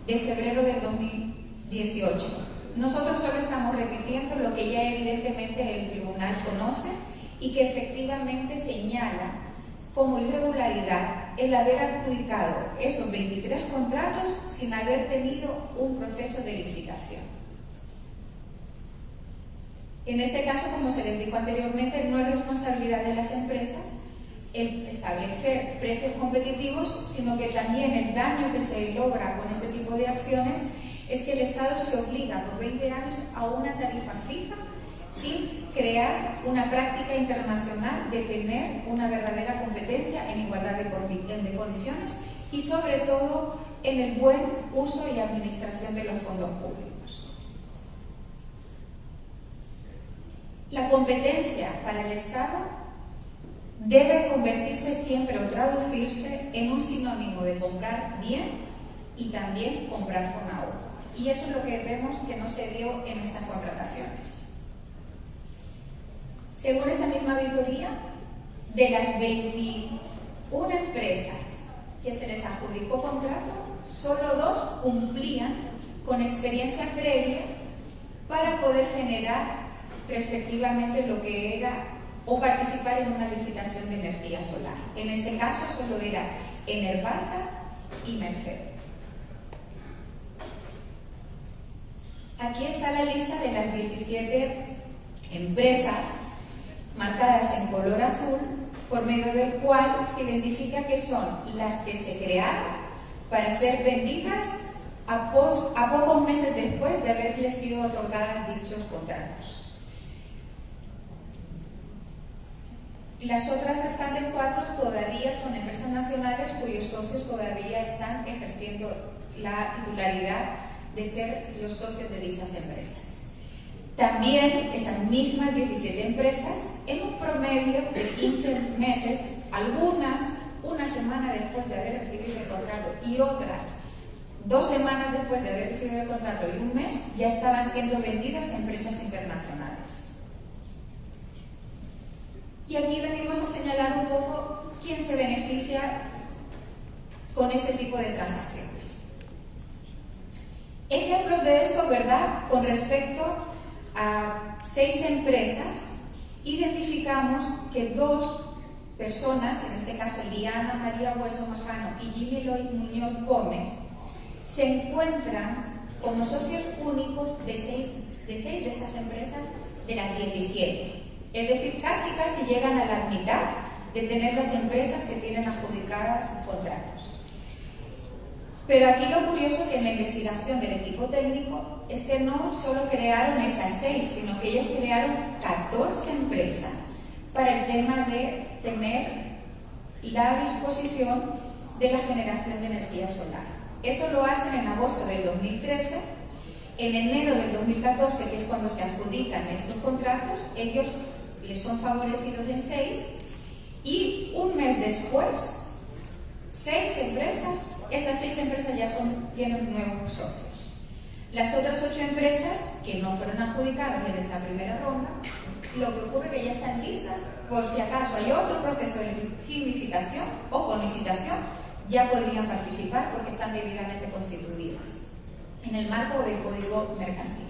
[SPEAKER 5] de febrero del 2018. Nosotros solo estamos repitiendo lo que ya evidentemente el tribunal conoce y que efectivamente señala como irregularidad el haber adjudicado esos 23 contratos sin haber tenido un proceso de licitación. En este caso, como se les dijo anteriormente, no es responsabilidad de las empresas el establecer precios competitivos, sino que también el daño que se logra con este tipo de acciones es que el Estado se obliga por 20 años a una tarifa fija sin crear una práctica internacional de tener una verdadera competencia en igualdad de condiciones y sobre todo en el buen uso y administración de los fondos públicos. La competencia para el Estado debe convertirse siempre o traducirse en un sinónimo de comprar bien y también comprar con ahorro. Y eso es lo que vemos que no se dio en estas contrataciones. Según esta misma auditoría, de las 21 empresas que se les adjudicó contrato, solo 2 cumplían con experiencia previa para poder generar respectivamente lo que era o participar en una licitación de energía solar. En este caso solo era Enerbasa y Merced. Aquí está la lista de las 17 empresas marcadas en color azul, por medio del cual se identifica que son las que se crearon para ser vendidas a pocos meses después de haberles sido otorgadas dichos contratos. Las otras restantes 4 todavía son empresas nacionales cuyos socios todavía están ejerciendo la titularidad de ser los socios de dichas empresas. También esas mismas 17 empresas, en un promedio de 15 meses, algunas una semana después de haber recibido el contrato y otras 2 semanas después de haber recibido el contrato y un mes, ya estaban siendo vendidas a empresas internacionales. Y aquí venimos a señalar un poco quién se beneficia con este tipo de transacciones. Ejemplos de esto, ¿verdad? Con respecto a 6 empresas, identificamos que 2 personas, en este caso Liana María Hueso Majano y Jimmy Lloyd Muñoz Gómez, se encuentran como socios únicos de 6 de esas empresas de las 17. Es decir, casi llegan a la mitad de tener las empresas que tienen adjudicadas sus contratos. Pero aquí lo curioso que en la investigación del equipo técnico es que no solo crearon esas 6, sino que ellos crearon 14 empresas para el tema de tener la disposición de la generación de energía solar. Eso lo hacen en agosto del 2013. En enero del 2014, que es cuando se adjudican estos contratos, ellos les son favorecidos en 6 y un mes después, 6 empresas, esas 6 empresas ya tienen nuevos socios. Las otras 8 empresas que no fueron adjudicadas en esta primera ronda, lo que ocurre es que ya están listas, por si acaso hay otro proceso sin licitación o con licitación, ya podrían participar porque están debidamente constituidas en el marco del Código Mercantil.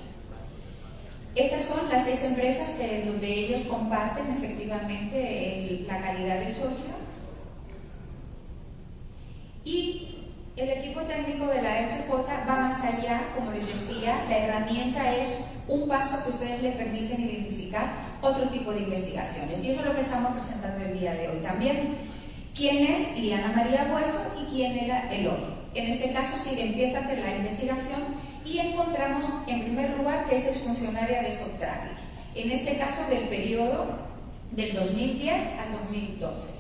[SPEAKER 5] Esas son las 6 empresas donde ellos comparten efectivamente la calidad de socio. Y el equipo técnico de la SJ va más allá, como les decía, la herramienta es un paso que ustedes le permiten identificar otro tipo de investigaciones. Y eso es lo que estamos presentando el día de hoy. También, ¿quién es Liana María Hueso y quién era Eloy? En este caso sí empieza a hacer la investigación y encontramos en primer lugar que es exfuncionaria de Soctravi, en este caso del periodo del 2010 al 2012.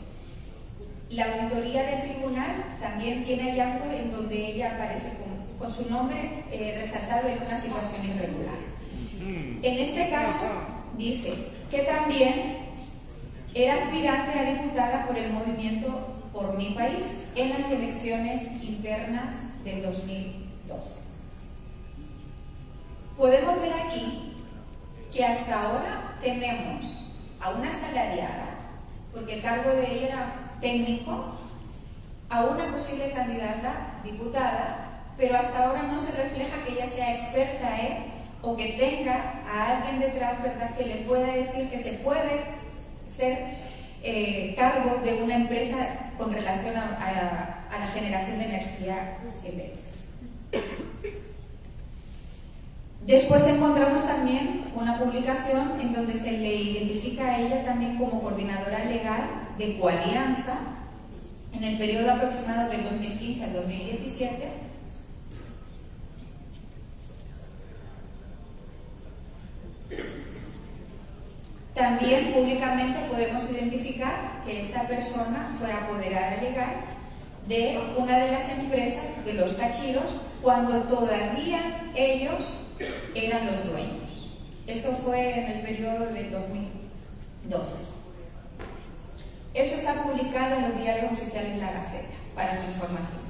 [SPEAKER 5] La auditoría del tribunal también tiene hallazgo en donde ella aparece con su nombre resaltado en una situación irregular. En este caso dice que también era aspirante a diputada por el movimiento Por Mi País en las elecciones internas del 2012. Podemos ver aquí que hasta ahora tenemos a una asalariada, porque el cargo de ella era técnico, a una posible candidata diputada, pero hasta ahora no se refleja que ella sea experta o que tenga a alguien detrás, ¿verdad?, que le pueda decir que se puede ser cargo de una empresa con relación a la generación de energía eléctrica. Después encontramos también una publicación en donde se le identifica a ella también como coordinadora legal de Coalianza en el periodo aproximado del 2015 al 2017. También públicamente podemos identificar que esta persona fue apoderada legal de una de las empresas de los Cachiros cuando todavía ellos eran los dueños. Eso fue en el periodo del 2012. Eso está publicado en los diarios oficiales de la Gaceta, para su información.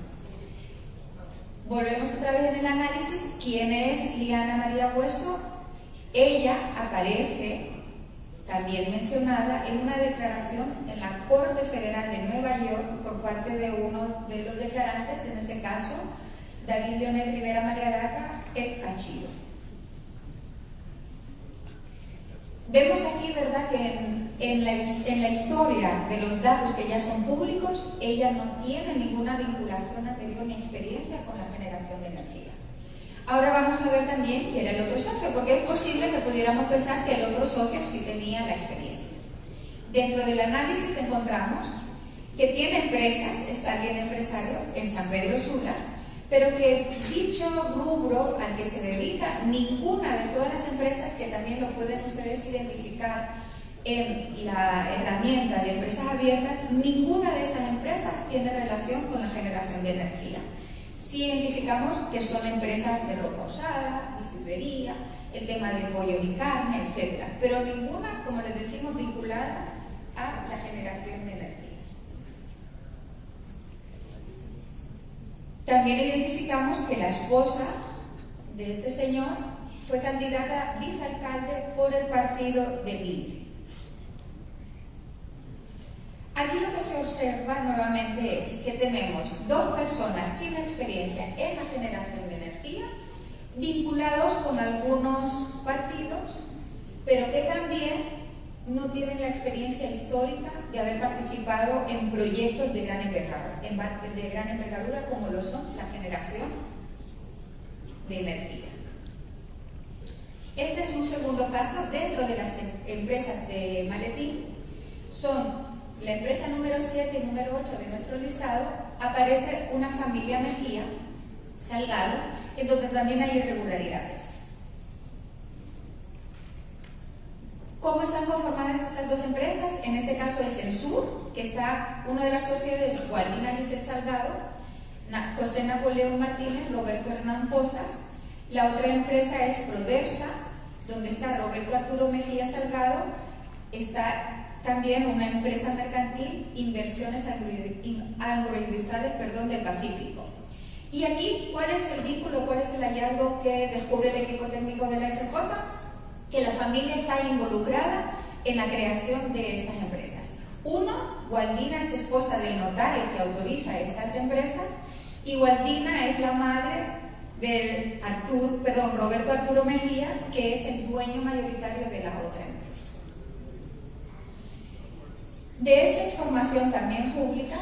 [SPEAKER 5] Volvemos otra vez en el análisis. ¿Quién es Liana María Hueso? Ella aparece también mencionada en una declaración en la Corte Federal de Nueva York por parte de uno de los declarantes, en este caso David Leonel Rivera Mariadaca, el Cachillo. Vemos aquí, ¿verdad?, que en la historia de los datos que ya son públicos, ella no tiene ninguna vinculación anterior ni experiencia con la generación de energía. Ahora vamos a ver también quién era el otro socio, porque es posible que pudiéramos pensar que el otro socio sí tenía la experiencia. Dentro del análisis encontramos que tiene empresas, es alguien empresario en San Pedro Sula, pero que dicho rubro al que se dedica, ninguna de todas las empresas, que también lo pueden ustedes identificar en la herramienta de empresas abiertas, ninguna de esas empresas tiene relación con la generación de energía. Si identificamos que son empresas de ropa usada, bisutería, el tema de pollo y carne, etc. Pero ninguna, como les decimos, vinculada a la generación de energía. También identificamos que la esposa de este señor fue candidata a vicealcalde por el partido de Libre. Aquí lo que se observa nuevamente es que tenemos dos personas sin experiencia en la generación de energía, vinculados con algunos partidos, pero que también no tienen la experiencia histórica de haber participado en proyectos de gran envergadura como lo son la generación de energía. Este es un segundo caso dentro de las empresas de Maletín. Son la empresa número 7 y número 8 de nuestro listado. Aparece una familia Mejía Salgado, en donde también hay irregularidades. ¿Cómo están conformadas estas dos empresas? En este caso es Ensur, que está uno de las socios de Gualdina Lisset Salgado, José Napoleón Martínez, Roberto Hernán Posas. La otra empresa es Prodersa, donde está Roberto Arturo Mejía Salgado. Está también una empresa mercantil, Inversiones Agroindustriales del Pacífico. Y aquí, ¿cuál es el vínculo, cuál es el hallazgo que descubre el equipo técnico de la SJ? Que la familia está involucrada en la creación de estas empresas. Uno, Gualdina es esposa del notario que autoriza estas empresas, y Gualdina es la madre de Roberto Arturo Mejía, que es el dueño mayoritario de la otra empresa. De esta información también pública,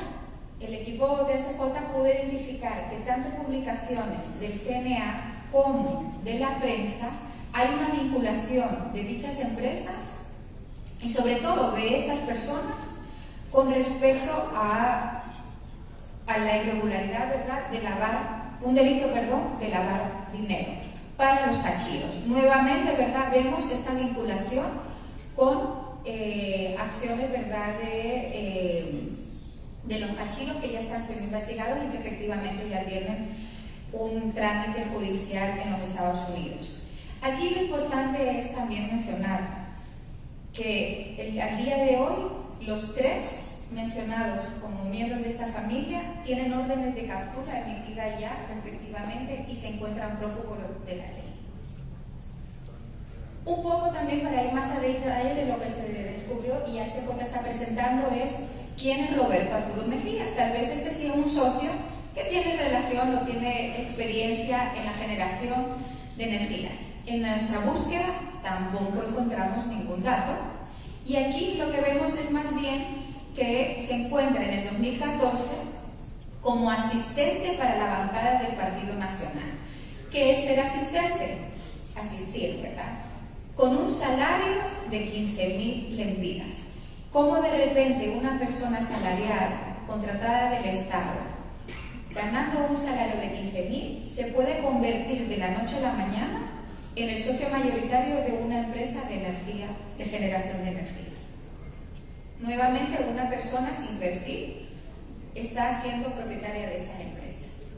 [SPEAKER 5] el equipo de SJ pudo identificar que tanto publicaciones del CNA como de la prensa hay una vinculación de dichas empresas y sobre todo de estas personas con respecto a la irregularidad, ¿verdad?, de lavar, un delito, de lavar dinero para los cachiros. Nuevamente, ¿verdad?, vemos esta vinculación con acciones, ¿verdad?, de los cachiros que ya están siendo investigados y que efectivamente ya tienen un trámite judicial en los Estados Unidos. Aquí lo importante es también mencionar que al día de hoy los tres mencionados como miembros de esta familia tienen órdenes de captura emitidas ya respectivamente y se encuentran prófugos de la ley. Un poco también para ir más a detalle de lo que se descubrió y ya se está presentando es quién es Roberto Arturo Mejía. Tal vez este sea un socio que tiene relación o tiene experiencia en la generación de energía. En nuestra búsqueda tampoco encontramos ningún dato y aquí lo que vemos es más bien que se encuentra en el 2014 como asistente para la bancada del Partido Nacional. ¿Qué es ser asistente? Asistir, ¿verdad? Con un salario de 15.000 lempiras. ¿Cómo de repente una persona asalariada, contratada del Estado, ganando un salario de 15.000, se puede convertir de la noche a la mañana en el socio mayoritario de una empresa de energía, de generación de energía? Nuevamente, una persona sin perfil está siendo propietaria de estas empresas.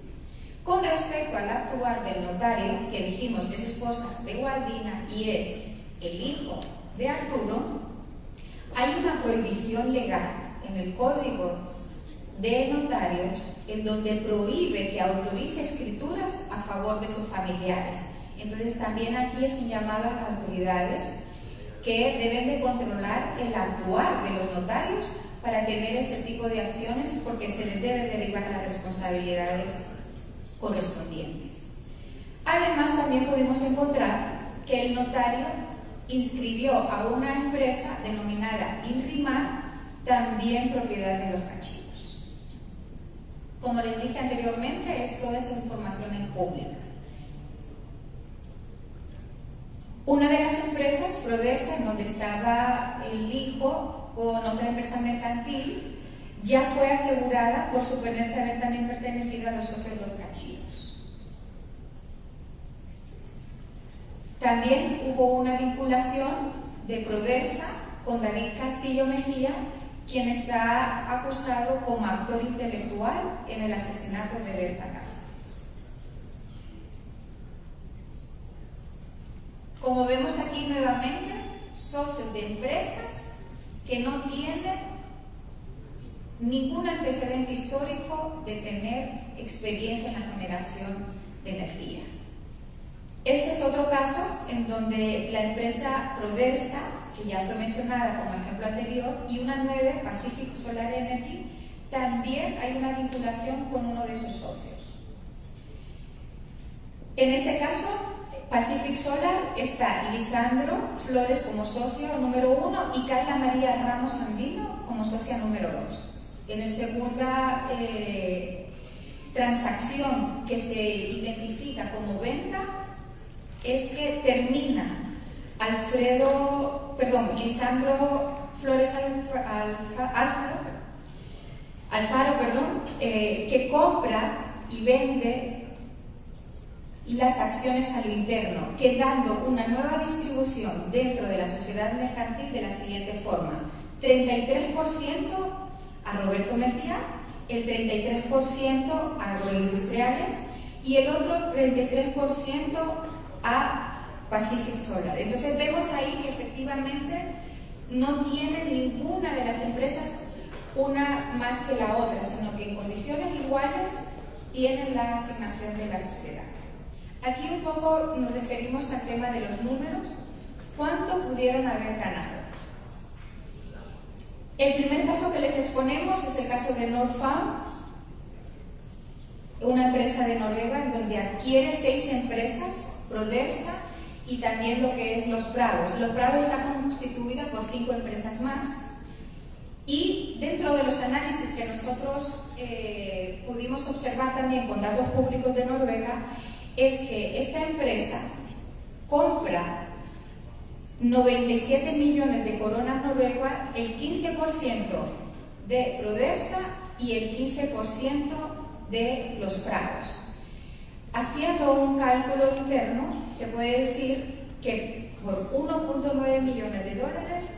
[SPEAKER 5] Con respecto al actuar del notario, que dijimos que es esposa de Gualdina y es el hijo de Arturo, hay una prohibición legal en el Código de notarios en donde prohíbe que autorice escrituras a favor de sus familiares. Entonces también aquí es un llamado a las autoridades que deben de controlar el actuar de los notarios para tener ese tipo de acciones, porque se les debe derivar las responsabilidades correspondientes. Además, también pudimos encontrar que el notario inscribió a una empresa denominada Inrimar, también propiedad de los Cachillos. Como les dije anteriormente, toda esta información es pública. Una de las empresas, Prodesa, en donde estaba el hijo con otra empresa mercantil, ya fue asegurada por suponerse haber también pertenecido a los socios de los Cachillos. También hubo una vinculación de Prodesa con David Castillo Mejía, quien está acusado como actor intelectual en el asesinato de Berta Cáceres. Como vemos aquí nuevamente, socios de empresas que no tienen ningún antecedente histórico de tener experiencia en la generación de energía. Este es otro caso en donde la empresa Prodesa, que ya fue mencionada como ejemplo anterior, y una 9, Pacific Solar Energy, también hay una vinculación con uno de sus socios. En este caso, Pacific Solar está Lisandro Flores como socio número 1 y Carla María Ramos Andino como socia número 2. En la segunda transacción que se identifica como venta es que termina Lisandro Flores Alfaro, que compra y vende las acciones a lo interno, quedando una nueva distribución dentro de la sociedad mercantil de la siguiente forma: 33% a Roberto Mejía, el 33% a Agroindustriales y el otro 33% a Pacific Solar. Entonces vemos ahí que efectivamente no tiene ninguna de las empresas una más que la otra, sino que en condiciones iguales tienen la asignación de la sociedad. Aquí un poco nos referimos al tema de los números. ¿Cuánto pudieron haber ganado? El primer caso que les exponemos es el caso de Norfund, una empresa de Noruega en donde adquiere 6 empresas, Prodesa, y también lo que es Los Prados. Los Prados está constituida por 5 empresas más. Y dentro de los análisis que nosotros pudimos observar también con datos públicos de Noruega, es que esta empresa compra 97 millones de coronas noruegas, el 15% de Prodesa y el 15% de Los Prados. Haciendo un cálculo interno, se puede decir que por 1.9 millones de dólares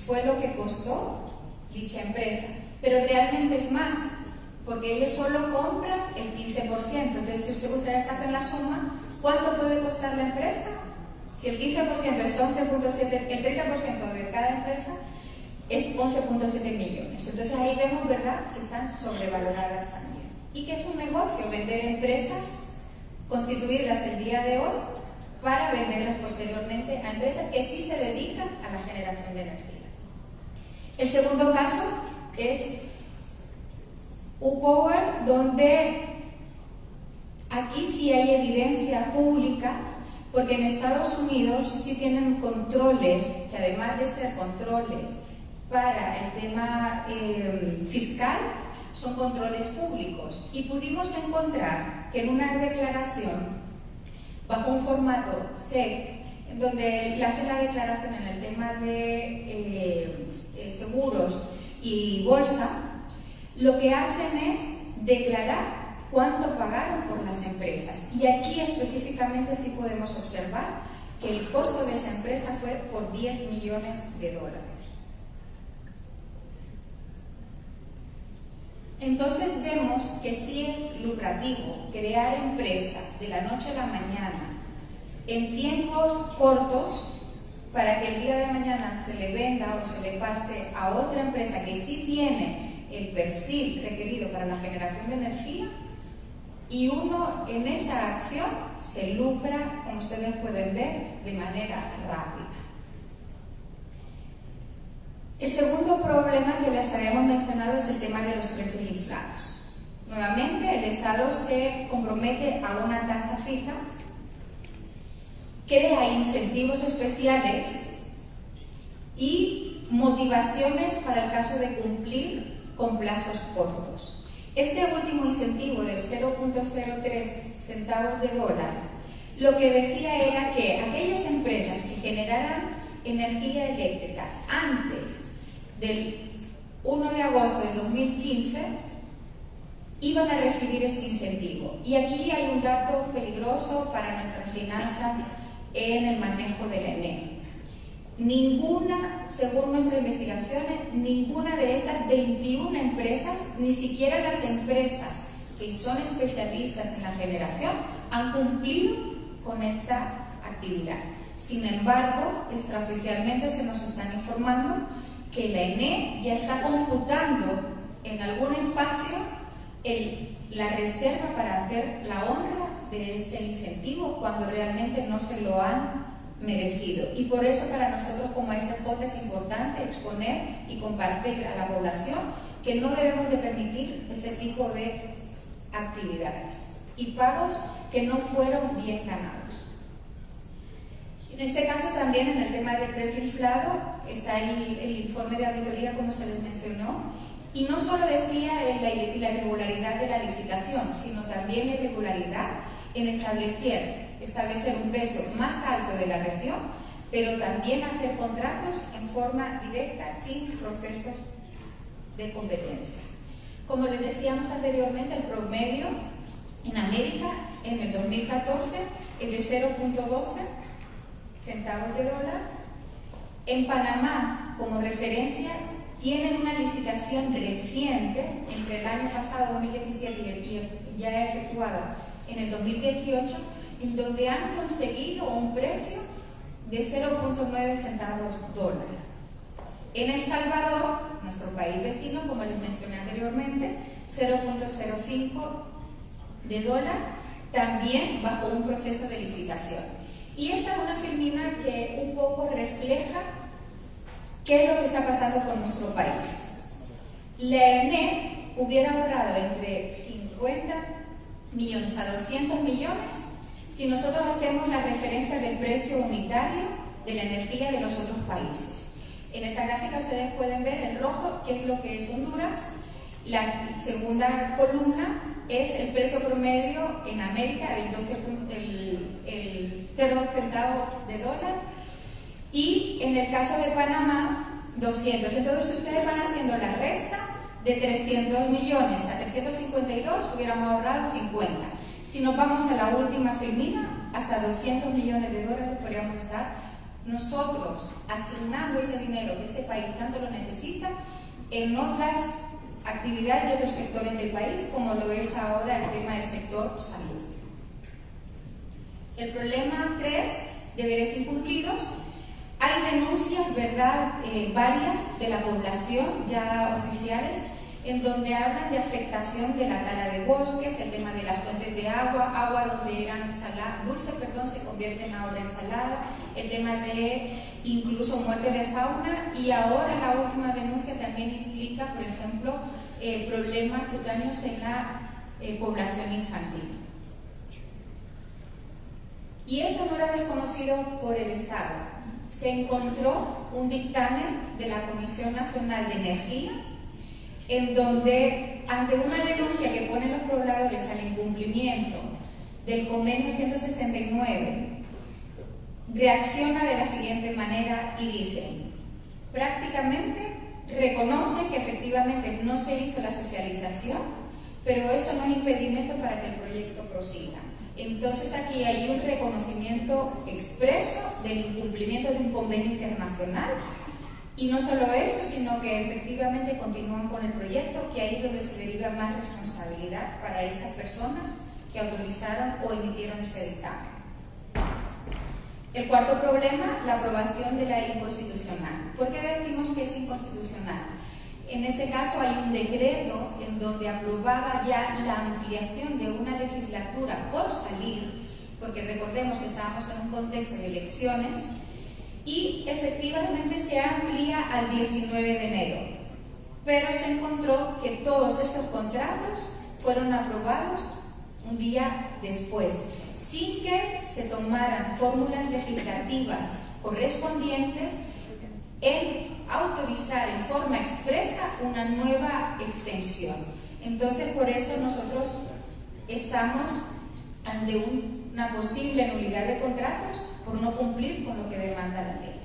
[SPEAKER 5] fue lo que costó dicha empresa, pero realmente es más, porque ellos solo compran el 15%. Entonces, si ustedes sacan la suma, ¿cuánto puede costar la empresa? Si el 15% es 11.7, el 30% de cada empresa es 11.7 millones. Entonces ahí vemos, ¿verdad?, que están sobrevaloradas también. Y que es un negocio vender empresas, constituirlas el día de hoy para venderlas posteriormente a empresas que sí se dedican a la generación de energía. El segundo caso es UPower, donde aquí sí hay evidencia pública, porque en Estados Unidos sí tienen controles, que además de ser controles para el tema fiscal, son controles públicos. Y pudimos encontrar que en una declaración, bajo un formato SEC, donde hacen la declaración en el tema de seguros y bolsa, lo que hacen es declarar cuánto pagaron por las empresas. Y aquí específicamente sí podemos observar que el costo de esa empresa fue por 10 millones de dólares. Entonces vemos que sí es lucrativo crear empresas de la noche a la mañana en tiempos cortos para que el día de mañana se le venda o se le pase a otra empresa que sí tiene el perfil requerido para la generación de energía y uno en esa acción se lucra, como ustedes pueden ver, de manera rápida. El segundo problema que les habíamos mencionado es el tema de los precios inflados. Nuevamente, el Estado se compromete a una tasa fija, crea incentivos especiales y motivaciones para el caso de cumplir con plazos cortos. Este último incentivo del 0.03 centavos de dólar lo que decía era que aquellas empresas que generaran energía eléctrica antes del 1 de agosto del 2015 iban a recibir este incentivo. Y aquí hay un dato peligroso para nuestras finanzas en el manejo del ENE. Ninguna, según nuestras investigaciones, ninguna de estas 21 empresas, ni siquiera las empresas que son especialistas en la generación, han cumplido con esta actividad. Sin embargo, extraoficialmente se nos están informando que la ENE ya está computando en algún espacio la reserva para hacer la honra de ese incentivo cuando realmente no se lo han merecido. Y por eso para nosotros como ASJ es importante exponer y compartir a la población que no debemos de permitir ese tipo de actividades y pagos que no fueron bien ganados. En este caso también en el tema del precio inflado está el informe de auditoría, como se les mencionó, y no solo decía la irregularidad de la licitación, sino también irregularidad en establecer un precio más alto de la región, pero también hacer contratos en forma directa sin procesos de competencia. Como les decíamos anteriormente, el promedio en América en el 2014 es de 0.12 centavos de dólar. En Panamá, como referencia, tienen una licitación reciente entre el año pasado, 2017, y ya efectuada en el 2018, en donde han conseguido un precio de 0.9 centavos dólar. En El Salvador, nuestro país vecino, como les mencioné anteriormente, 0.05 de dólar, también bajo un proceso de licitación. Y esta es una filmina que un poco refleja qué es lo que está pasando con nuestro país. La ENE hubiera ahorrado entre 50 millones a 200 millones si nosotros hacemos la referencia del precio unitario de la energía de los otros países. En esta gráfica ustedes pueden ver en rojo qué es lo que es Honduras. La segunda columna es el precio promedio en América, el 0 centavos de dólar, y en el caso de Panamá, 200. Entonces ustedes van haciendo la resta de 300 millones a 352, hubiéramos ahorrado 50. Si nos vamos a la última filmina, hasta 200 millones de dólares podríamos estar nosotros asignando ese dinero que este país tanto lo necesita en otras actividades y otros sectores del país, como lo es ahora el tema del sector salud. El problema 3, deberes incumplidos. Hay denuncias, ¿verdad?, varias de la población, ya oficiales, en donde hablan de afectación de la tala de bosques, el tema de las fuentes de agua donde eran dulce, se convierten ahora en salada, el tema de incluso muerte de fauna, y ahora la última denuncia también implica, por ejemplo, problemas cutáneos en la población infantil. Y esto no era desconocido por el Estado. Se encontró un dictamen de la Comisión Nacional de Energía en donde, ante una denuncia que ponen los pobladores al incumplimiento del convenio 169, reacciona de la siguiente manera y dice: prácticamente reconoce que efectivamente no se hizo la socialización, pero eso no es impedimento para que el proyecto prosiga. Entonces aquí hay un reconocimiento expreso del incumplimiento de un convenio internacional, y no solo eso, sino que efectivamente continúan con el proyecto, que ahí es donde se deriva más responsabilidad para estas personas que autorizaron o emitieron ese dictamen. El cuarto problema, la aprobación de la inconstitucional. ¿Por qué decimos que es inconstitucional? En este caso hay un decreto en donde aprobaba ya la ampliación de una legislatura por salir, porque recordemos que estábamos en un contexto de elecciones, y efectivamente se amplía al 19 de enero. Pero se encontró que todos estos contratos fueron aprobados un día después, sin que se tomaran fórmulas legislativas correspondientes en autorizar en forma expresa una nueva extensión. Entonces, por eso nosotros estamos ante una posible nulidad de contratos por no cumplir con lo que demanda la ley.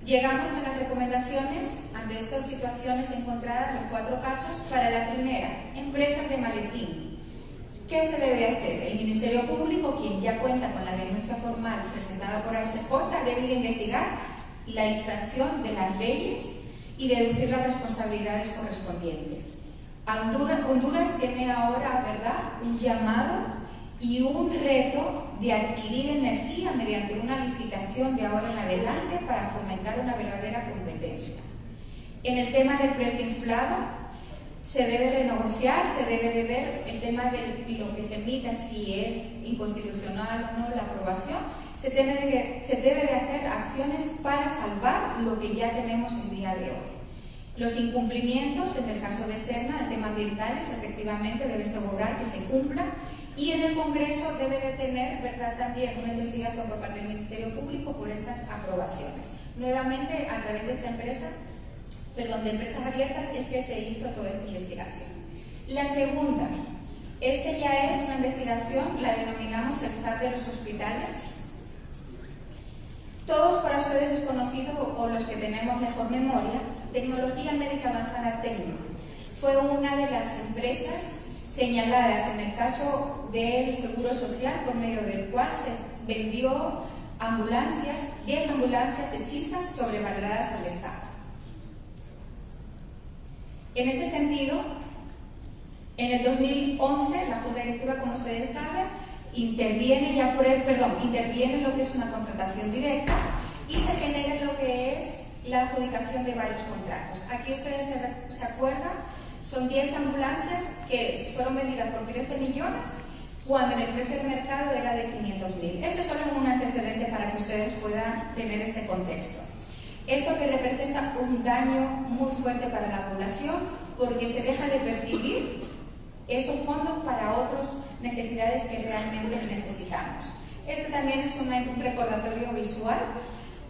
[SPEAKER 5] Llegamos a las recomendaciones ante estas situaciones encontradas, los 4 casos. Para la primera, empresas de maletín. ¿Qué se debe hacer? El Ministerio Público, quien ya cuenta con la denuncia formal presentada por ARCJ, debe de investigar la infracción de las leyes y deducir las responsabilidades correspondientes. Honduras tiene ahora, ¿verdad?, un llamado y un reto de adquirir energía mediante una licitación de ahora en adelante para fomentar una verdadera competencia. En el tema del precio inflado, se debe renegociar, se debe de ver el tema de lo que se emita, si es inconstitucional o no la aprobación. Se debe de hacer acciones para salvar lo que ya tenemos el día de hoy. Los incumplimientos, en el caso de Serna, el tema ambientales, efectivamente debe asegurar que se cumplan, y en el Congreso debe de tener, ¿verdad?, también una investigación por parte del Ministerio Público por esas aprobaciones. Nuevamente, a través de esta empresa, de Empresas Abiertas, es que se hizo toda esta investigación. La segunda, ya es una investigación, la denominamos el SAT de los hospitales. Todos para ustedes es conocido, o los que tenemos mejor memoria, Tecnología Médica Avanzada Técnica. Fue una de las empresas señaladas en el caso del Seguro Social, por medio del cual se vendió ambulancias, 10 ambulancias hechizas sobrevaloradas al Estado. En ese sentido, en el 2011, la Junta Directiva, como ustedes saben, interviene en lo que es una contratación directa y se genera lo que es la adjudicación de varios contratos. Aquí ustedes se acuerdan, son 10 ambulancias que fueron vendidas por 13 millones, cuando el precio de mercado era de 500.000. Este solo es un antecedente para que ustedes puedan tener este contexto. Esto que representa un daño muy fuerte para la población, porque se deja de percibir esos fondos para otras necesidades que realmente necesitamos. Este también es un recordatorio visual.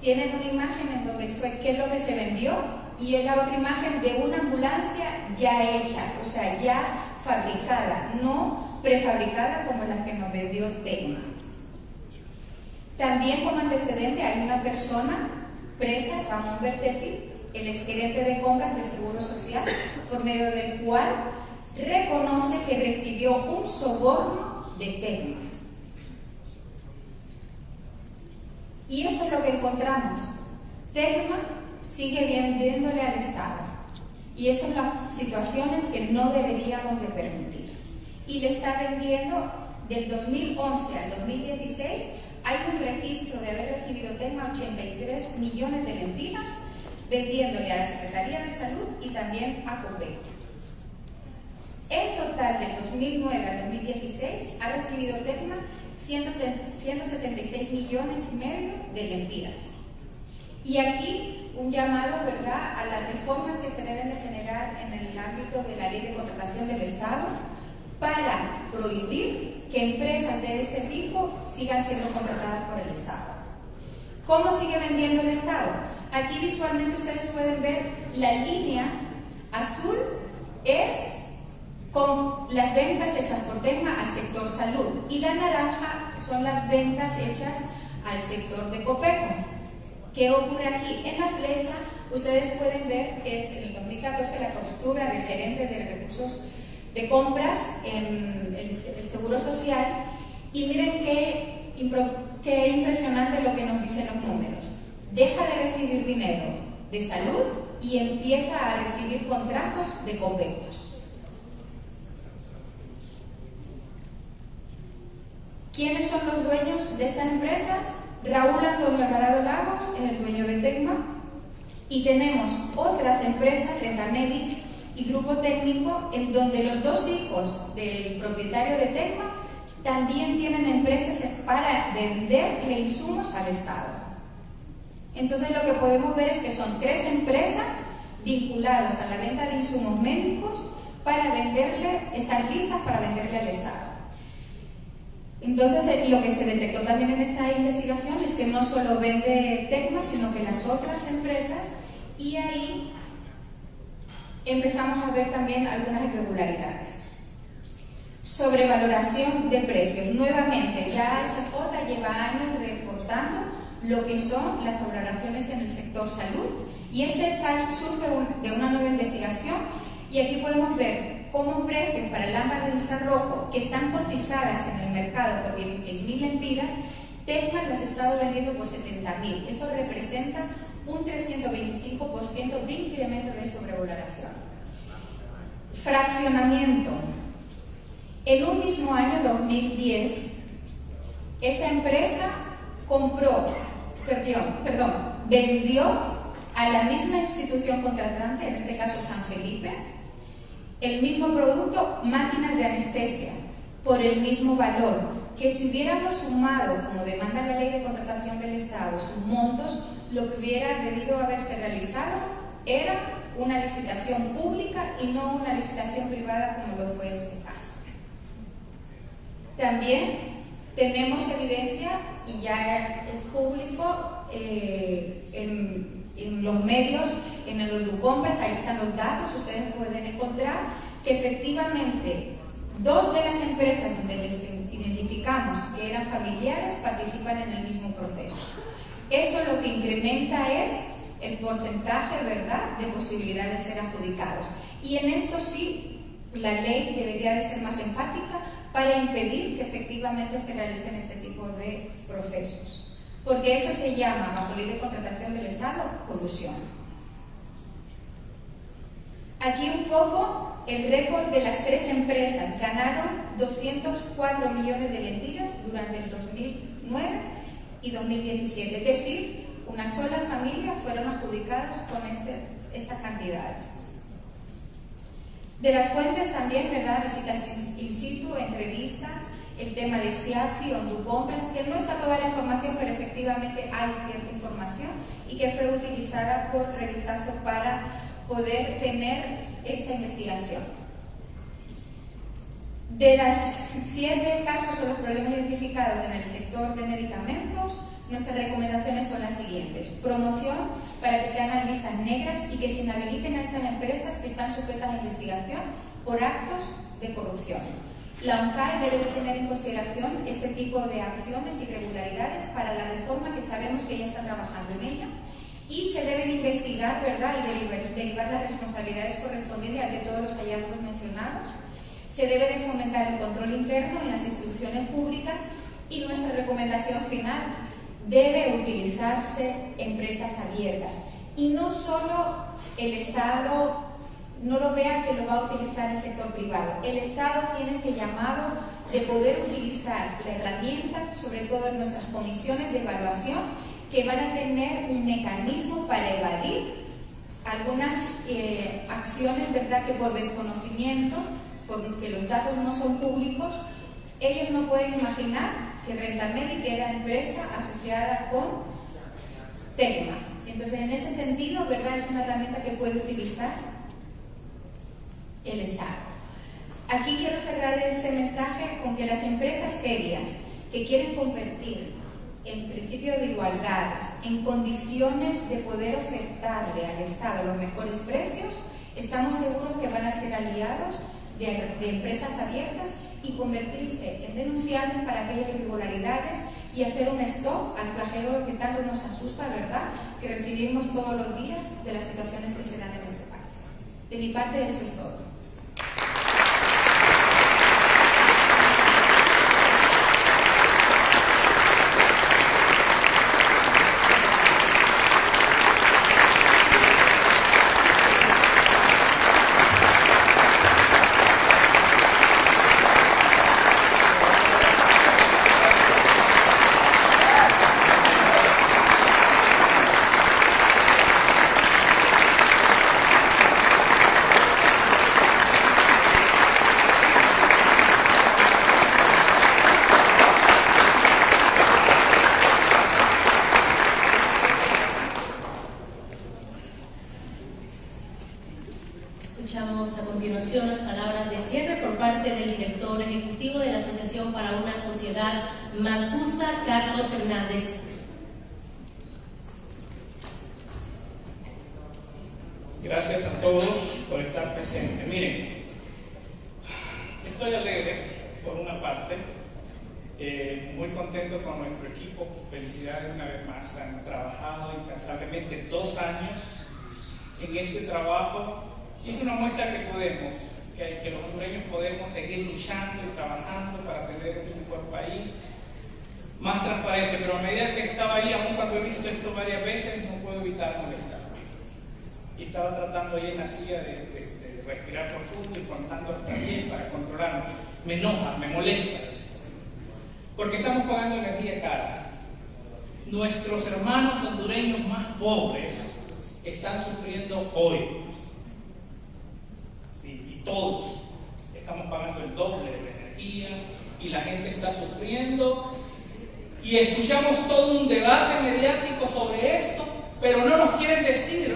[SPEAKER 5] Tienen una imagen en donde fue qué es lo que se vendió, y es la otra imagen de una ambulancia ya hecha, o sea, ya fabricada, no prefabricada como la que nos vendió Tecma. También como antecedente hay una persona presa, Ramón Bertetti, el exgerente de compras del Seguro Social, por medio del cual reconoce que recibió un soborno de Tecma. Y eso es lo que encontramos. Tecma sigue vendiéndole al Estado. Y eso son las situaciones que no deberíamos de permitir. Y le está vendiendo del 2011 al 2016. Hay un registro de haber recibido Tecma 83 millones de lempiras, vendiéndole a la Secretaría de Salud y también a Copeco. En total, del 2009 al 2016, ha recibido Tecma 176 millones y medio de lempiras. Y aquí un llamado, ¿verdad?, a las reformas que se deben de generar en el ámbito de la ley de contratación del Estado para prohibir que empresas de ese tipo sigan siendo contratadas por el Estado. ¿Cómo sigue vendiendo el Estado? Aquí visualmente ustedes pueden ver la línea azul es con las ventas hechas por Tecma al sector salud, y la naranja son las ventas hechas al sector de Copeco. ¿Qué ocurre aquí? En la flecha ustedes pueden ver que es en el 2014 la captura del gerente de recursos de compras en el Seguro Social, y miren qué impresionante lo que nos dicen los números. Deja de recibir dinero de salud y empieza a recibir contratos de Copecos. ¿Quiénes son los dueños de estas empresas? Raúl Antonio Alvarado Lagos es el dueño de Tecma, Y tenemos otras empresas, Rentamedic y Grupo Técnico, en donde los dos hijos del propietario de Tecma también tienen empresas para venderle insumos al Estado. Entonces lo que podemos ver es que son 3 empresas vinculadas a la venta de insumos médicos para venderle, están listas para venderle al Estado. Entonces lo que se detectó también en esta investigación es que no solo vende Tecma, sino que las otras empresas, y ahí empezamos a ver también algunas irregularidades. Sobrevaloración de precios. Nuevamente, ya SJ lleva años reportando lo que son las valoraciones en el sector salud, y este surge de una nueva investigación, y aquí podemos ver cómo precios para lámparas de infrarrojo que están cotizadas en el mercado por 16.000 lempiras, Tecma las ha estado vendiendo por 70.000. Eso representa un 325% de incremento de sobrevaloración. Fraccionamiento. En un mismo año, 2010, esta empresa vendió a la misma institución contratante, en este caso San Felipe, el mismo producto, máquinas de anestesia, por el mismo valor, que si hubiéramos sumado, como demanda la Ley de Contratación del Estado, sus montos, lo que hubiera debido haberse realizado era una licitación pública y no una licitación privada como lo fue este caso. También tenemos evidencia, y ya es público, en los medios, en el Educompras, ahí están los datos, ustedes pueden encontrar que efectivamente 2 de las empresas donde les identificamos que eran familiares participan en el mismo proceso. Eso lo que incrementa es el porcentaje, ¿verdad?, de posibilidad de ser adjudicados. Y en esto sí, la ley debería de ser más enfática para impedir que efectivamente se realicen este tipo de procesos. Porque eso se llama, bajo Ley de Contratación del Estado, colusión. Aquí un poco el récord de las 3 empresas. Ganaron 204 millones de lempiras durante el 2009 y 2017. Es decir, una sola familia fueron adjudicadas con estas cantidades. De las fuentes también, ¿verdad?, visitas in situ, entrevistas, el tema de SIAFI o Educompras, que no está toda la información, pero efectivamente hay cierta información y que fue utilizada por Revistazo para poder tener esta investigación. De las 7 casos o los problemas identificados en el sector de medicamentos, nuestras recomendaciones son las siguientes. Promoción para que se hagan listas negras y que se inhabiliten a estas empresas que están sujetas a investigación por actos de corrupción. La ONCAE debe de tener en consideración este tipo de acciones y irregularidades para la reforma que sabemos que ya está trabajando en ella, y se debe de investigar, ¿verdad?, y derivar las responsabilidades correspondientes ante todos los hallazgos mencionados. Se debe de fomentar el control interno en las instituciones públicas, y nuestra recomendación final: debe utilizarse empresas abiertas, y no solo el Estado, no lo vea que lo va a utilizar el sector privado. El Estado tiene ese llamado de poder utilizar la herramienta, sobre todo en nuestras comisiones de evaluación, que van a tener un mecanismo para evadir algunas acciones, ¿verdad?, que por desconocimiento, porque los datos no son públicos, ellos no pueden imaginar que Rentamedic era empresa asociada con Tecma. Entonces, en ese sentido, ¿verdad?, es una herramienta que puede utilizar el Estado. Aquí quiero cerrar este mensaje con que las empresas serias que quieren convertir en principio de igualdad, en condiciones de poder ofertarle al Estado los mejores precios, estamos seguros que van a ser aliados de empresas abiertas y convertirse en denunciantes para aquellas irregularidades y hacer un stop al flagelo que tanto nos asusta, ¿verdad?, que recibimos todos los días de las situaciones que se dan en este país. De mi parte, eso es todo.
[SPEAKER 2] continuación las palabras de cierre por parte del director ejecutivo de la Asociación para una Sociedad Más Justa, Carlos Hernández.
[SPEAKER 6] Gracias a todos por estar presentes. Miren, estoy alegre por una parte, muy contento con nuestro equipo. Felicidades una vez más. Han trabajado incansablemente 2 años en este trabajo. Es una muestra que podemos, que los hondureños podemos seguir luchando y trabajando para tener un mejor país, más transparente. Pero a medida que estaba ahí, aún cuando he visto esto varias veces, no puedo evitar molestarme. Y estaba tratando ahí en la silla de respirar profundo y contando hasta 10 para controlarme. Me enoja, me molesta eso. Porque estamos pagando energía cara. Nuestros hermanos hondureños más pobres están sufriendo hoy. Y todos estamos pagando el doble de la energía y la gente está sufriendo. Y escuchamos todo un debate mediático sobre esto, pero no nos quieren decir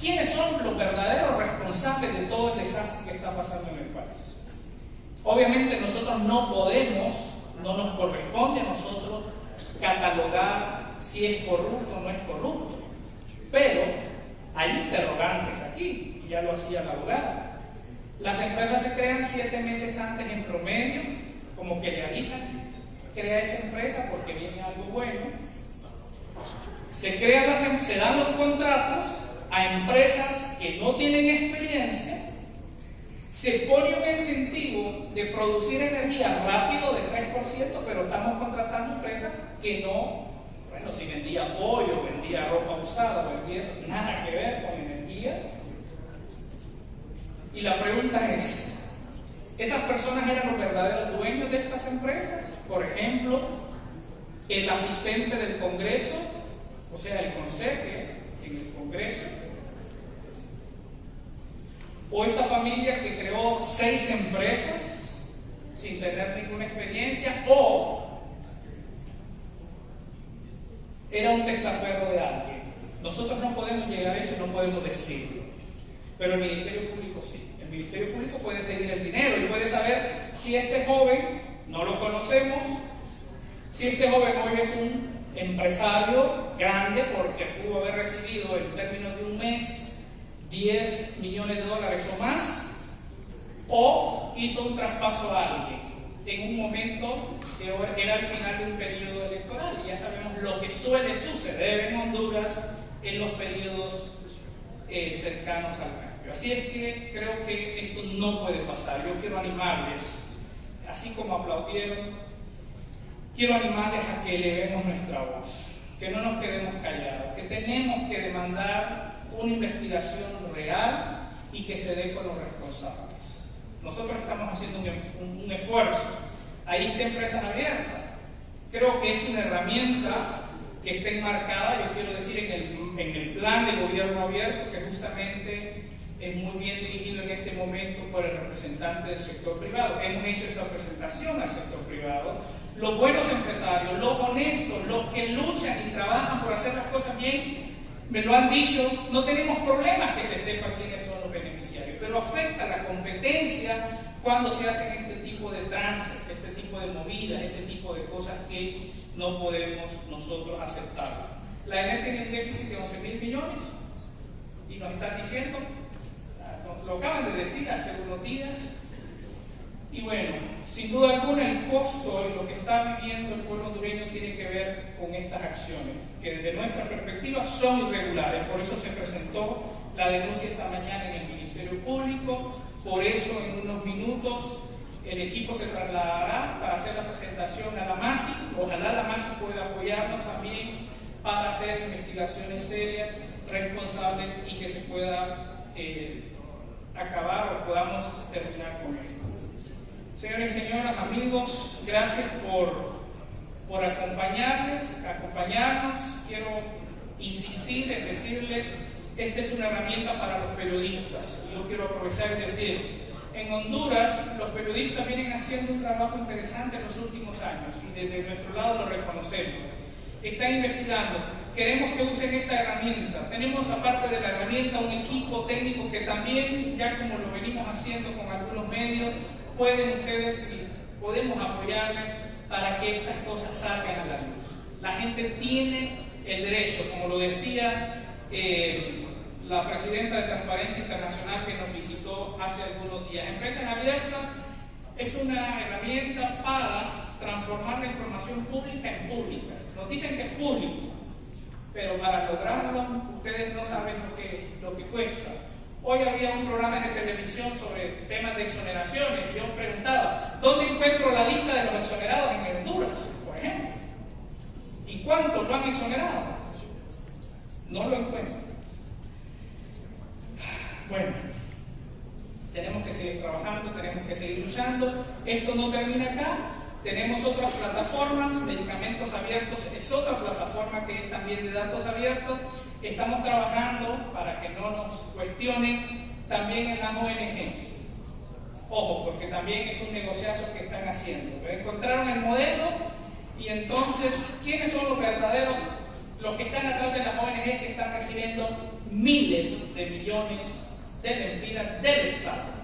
[SPEAKER 6] quiénes son los verdaderos responsables de todo el desastre que está pasando en el país. Obviamente nosotros no podemos, no nos corresponde a nosotros catalogar si es corrupto o no es corrupto, pero hay interrogantes aquí, y ya lo hacía la abogada. Las empresas se crean 7 meses antes en promedio, como que le avisan, crea esa empresa porque viene algo bueno. Se dan los contratos a empresas que no tienen experiencia, se pone un incentivo de producir energía rápido de 3%, pero estamos contratando empresas que no, bueno, si vendía pollo, vendía ropa usada, vendía eso, nada que ver con energía. Y la pregunta es, ¿esas personas eran los verdaderos dueños de estas empresas? Por ejemplo, el asistente del Congreso, o sea, el conserje en el Congreso, o esta familia que creó 6 empresas sin tener ninguna experiencia, o era un testaferro de alguien. Nosotros no podemos llegar a eso y no podemos decirlo, pero el Ministerio Público sí. El Ministerio Público puede seguir el dinero y puede saber si este joven, no lo conocemos, si este joven hoy es un empresario grande porque pudo haber recibido en términos de un mes $10 millones o más, o hizo un traspaso a alguien en un momento que era el final de un periodo electoral, y ya sabemos lo que suele suceder en Honduras en los periodos cercanos al cambio. Así es que creo que esto no puede pasar. Yo quiero animarles, así como aplaudieron, quiero animarles a que elevemos nuestra voz, que no nos quedemos callados, que tenemos que demandar una investigación real y que se dé con los responsables. Nosotros estamos haciendo un esfuerzo. Ahí está Empresas Abiertas. Creo que es una herramienta que está enmarcada, yo quiero decir, en el plan de gobierno abierto, que justamente es muy bien dirigido en este momento por el representante del sector privado. Hemos hecho esta presentación al sector privado. Los buenos empresarios, los honestos, los que luchan y trabajan por hacer las cosas bien, me lo han dicho, no tenemos problemas que se sepa quiénes son los beneficiarios, pero afecta la competencia cuando se hacen este tipo de trance, este tipo de movidas, este tipo de cosas que no podemos nosotros aceptar. La ENE tiene un déficit de 11.000 millones y nos están diciendo, lo acaban de decir hace unos días, y bueno, sin duda alguna el costo y lo que está viviendo el pueblo hondureño tiene que ver con estas acciones, que desde nuestra perspectiva son irregulares. Por eso se presentó la denuncia esta mañana en el Ministerio Público, por eso en unos minutos el equipo se trasladará para hacer la presentación a la MASI. Ojalá la MASI pueda apoyarnos también para hacer investigaciones serias, responsables, y que se pueda acabar o podamos terminar con esto. Señores y señoras, amigos, gracias por acompañarnos. Quiero insistir en decirles, esta es una herramienta para los periodistas. Yo quiero aprovechar y decir, en Honduras los periodistas vienen haciendo un trabajo interesante en los últimos años y desde nuestro lado lo reconocemos. están investigando. Queremos que usen esta herramienta. Tenemos, aparte de la herramienta, un equipo técnico que también, ya como lo venimos haciendo con algunos medios, pueden ustedes y podemos apoyarles para que estas cosas salgan a la luz. La gente tiene el derecho, como lo decía la presidenta de Transparencia Internacional que nos visitó hace algunos días. Empresas Abiertas es una herramienta para transformar la información pública en pública. Nos dicen que es público, pero para lograrlo ustedes no saben lo que cuesta. Hoy había un programa de televisión sobre temas de exoneraciones y yo preguntaba, ¿dónde encuentro la lista de los exonerados en Honduras, por ejemplo? ¿Y cuántos lo han exonerado? No lo encuentro. Bueno, tenemos que seguir trabajando, tenemos que seguir luchando. Esto no termina acá. Tenemos otras plataformas. Medicamentos Abiertos es otra plataforma que es también de datos abiertos. Estamos trabajando, para que no nos cuestionen, también en las ONGs. Ojo, porque también es un negociazo que están haciendo. Pero encontraron el modelo y entonces, ¿quiénes son los verdaderos? Los que están atrás de las ONGs que están recibiendo miles de millones de lempiras del Estado.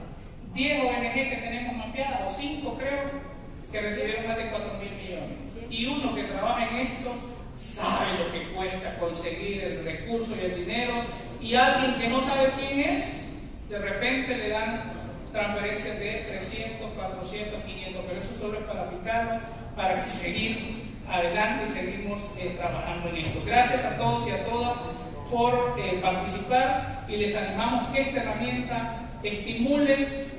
[SPEAKER 6] 10 ONG que tenemos mapeadas, o 5 creo, que recibieron más de 4.000 millones. Y uno que trabaja en esto sabe lo que cuesta conseguir el recurso y el dinero, y alguien que no sabe quién es, de repente le dan transferencias de 300, 400, 500, pero eso solo es para picarlo, para que seguir adelante y seguimos trabajando en esto. Gracias a todos y a todas por participar, y les animamos que esta herramienta estimule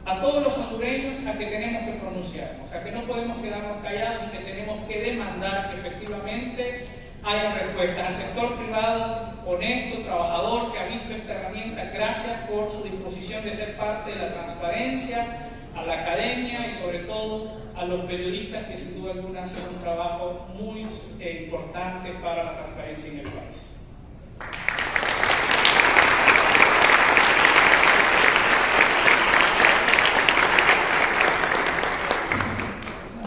[SPEAKER 6] a todos los hondureños a que tenemos que pronunciarnos, a que no podemos quedarnos callados y que tenemos que demandar que efectivamente haya respuestas. Al sector privado, honesto, trabajador, que ha visto esta herramienta, gracias por su disposición de ser parte de la transparencia, a la academia y sobre todo a los periodistas que sin duda alguna hacen un trabajo muy importante para la transparencia en el país.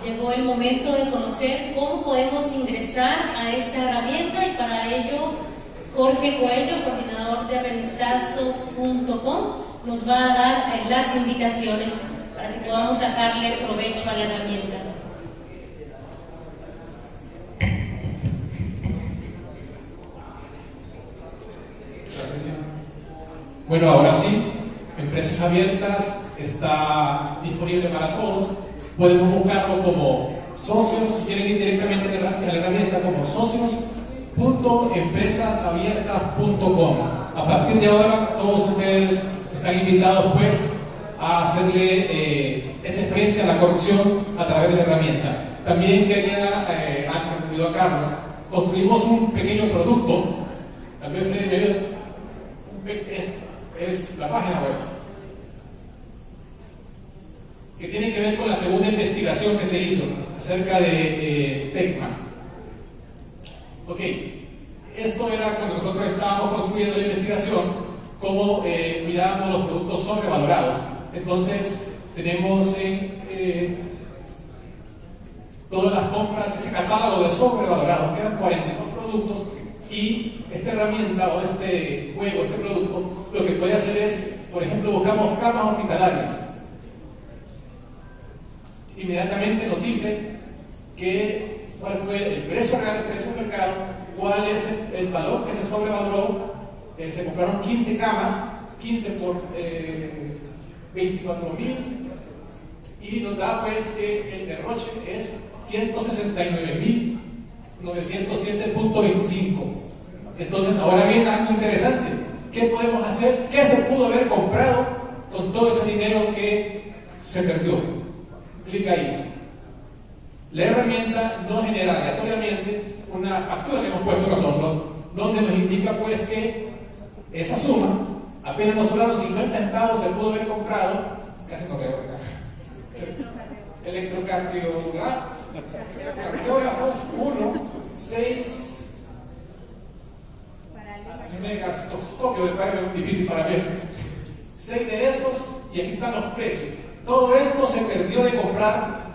[SPEAKER 2] Llegó el momento de conocer cómo podemos ingresar a esta herramienta, y para ello Jorge Coelho, coordinador de revistazo.com, nos va a dar las indicaciones para que podamos sacarle provecho a la herramienta.
[SPEAKER 3] Bueno, ahora sí, Empresas Abiertas está disponible para todos. Podemos buscarlo como socios, si quieren ir directamente a la herramienta, como socios.empresasabiertas.com. A partir de ahora, todos ustedes están invitados pues a hacerle ese frente a la corrupción a través de la herramienta. También quería, a Carlos, construimos un pequeño producto, también Freddy es la página web, que tiene que ver con la segunda investigación que se hizo acerca de Tecma. Ok, esto era cuando nosotros estábamos construyendo la investigación, cómo mirábamos los productos sobrevalorados. Entonces, tenemos todas las compras, ese catálogo de sobrevalorados, que eran 42 productos, y esta herramienta o este juego, este producto, lo que puede hacer es, por ejemplo, buscamos camas hospitalarias. Inmediatamente nos dice cuál fue el precio real, el precio del mercado, cuál es el valor que se sobrevaloró. Se compraron 15 camas, 15 por 24.000, y nos da pues que el derroche es 169.907.25. Entonces, ahora viene algo interesante. ¿Qué podemos hacer? ¿Qué se pudo haber comprado con todo ese dinero que se perdió? Clic ahí. La herramienta nos genera aleatoriamente una factura que hemos puesto nosotros, donde nos indica pues que esa suma, apenas nos sobraron 50 centavos, se pudo haber comprado, casi no veo acá, electrocardiógrafos 1, 6 megastoscopio, de carga muy difícil para mí, 6 de esos, y aquí están los precios. Todo esto se perdió de comprar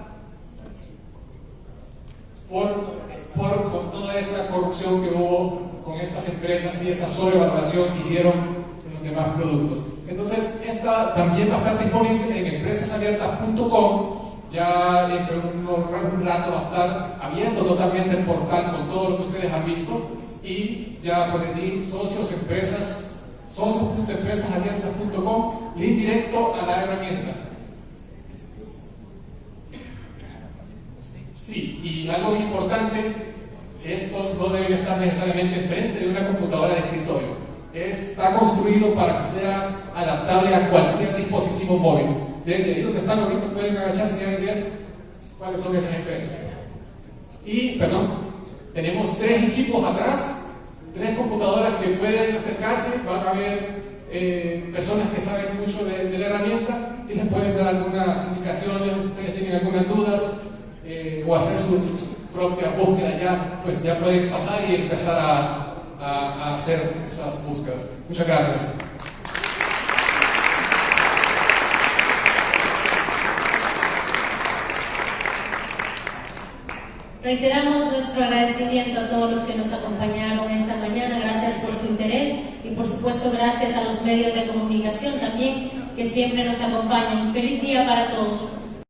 [SPEAKER 3] con todo toda esa corrupción que hubo con estas empresas y esa sobrevaloración que hicieron en los demás productos. Entonces, esta también va a estar disponible en empresasabiertas.com. Ya dentro de un rato va a estar abierto totalmente el portal con todo lo que ustedes han visto, y ya pueden ir socios, empresas, socios.empresasabiertas.com, link directo a la herramienta. Sí, y algo muy importante, esto no debe estar necesariamente enfrente de una computadora de escritorio. Está construido para que sea adaptable a cualquier dispositivo móvil. Desde ahí donde están ahorita pueden agacharse y ver cuáles son esas empresas. Y, tenemos 3 equipos atrás, 3 computadoras que pueden acercarse. Van a haber personas que saben mucho de la herramienta y les pueden dar algunas indicaciones. Ustedes tienen algunas dudas o hacer su propia búsqueda, pues ya pueden pasar y empezar a hacer esas búsquedas. Muchas gracias.
[SPEAKER 2] Reiteramos nuestro agradecimiento a todos los que nos acompañaron esta mañana. Gracias por su interés y por supuesto gracias a los medios de comunicación también que siempre nos acompañan. Feliz día para todos.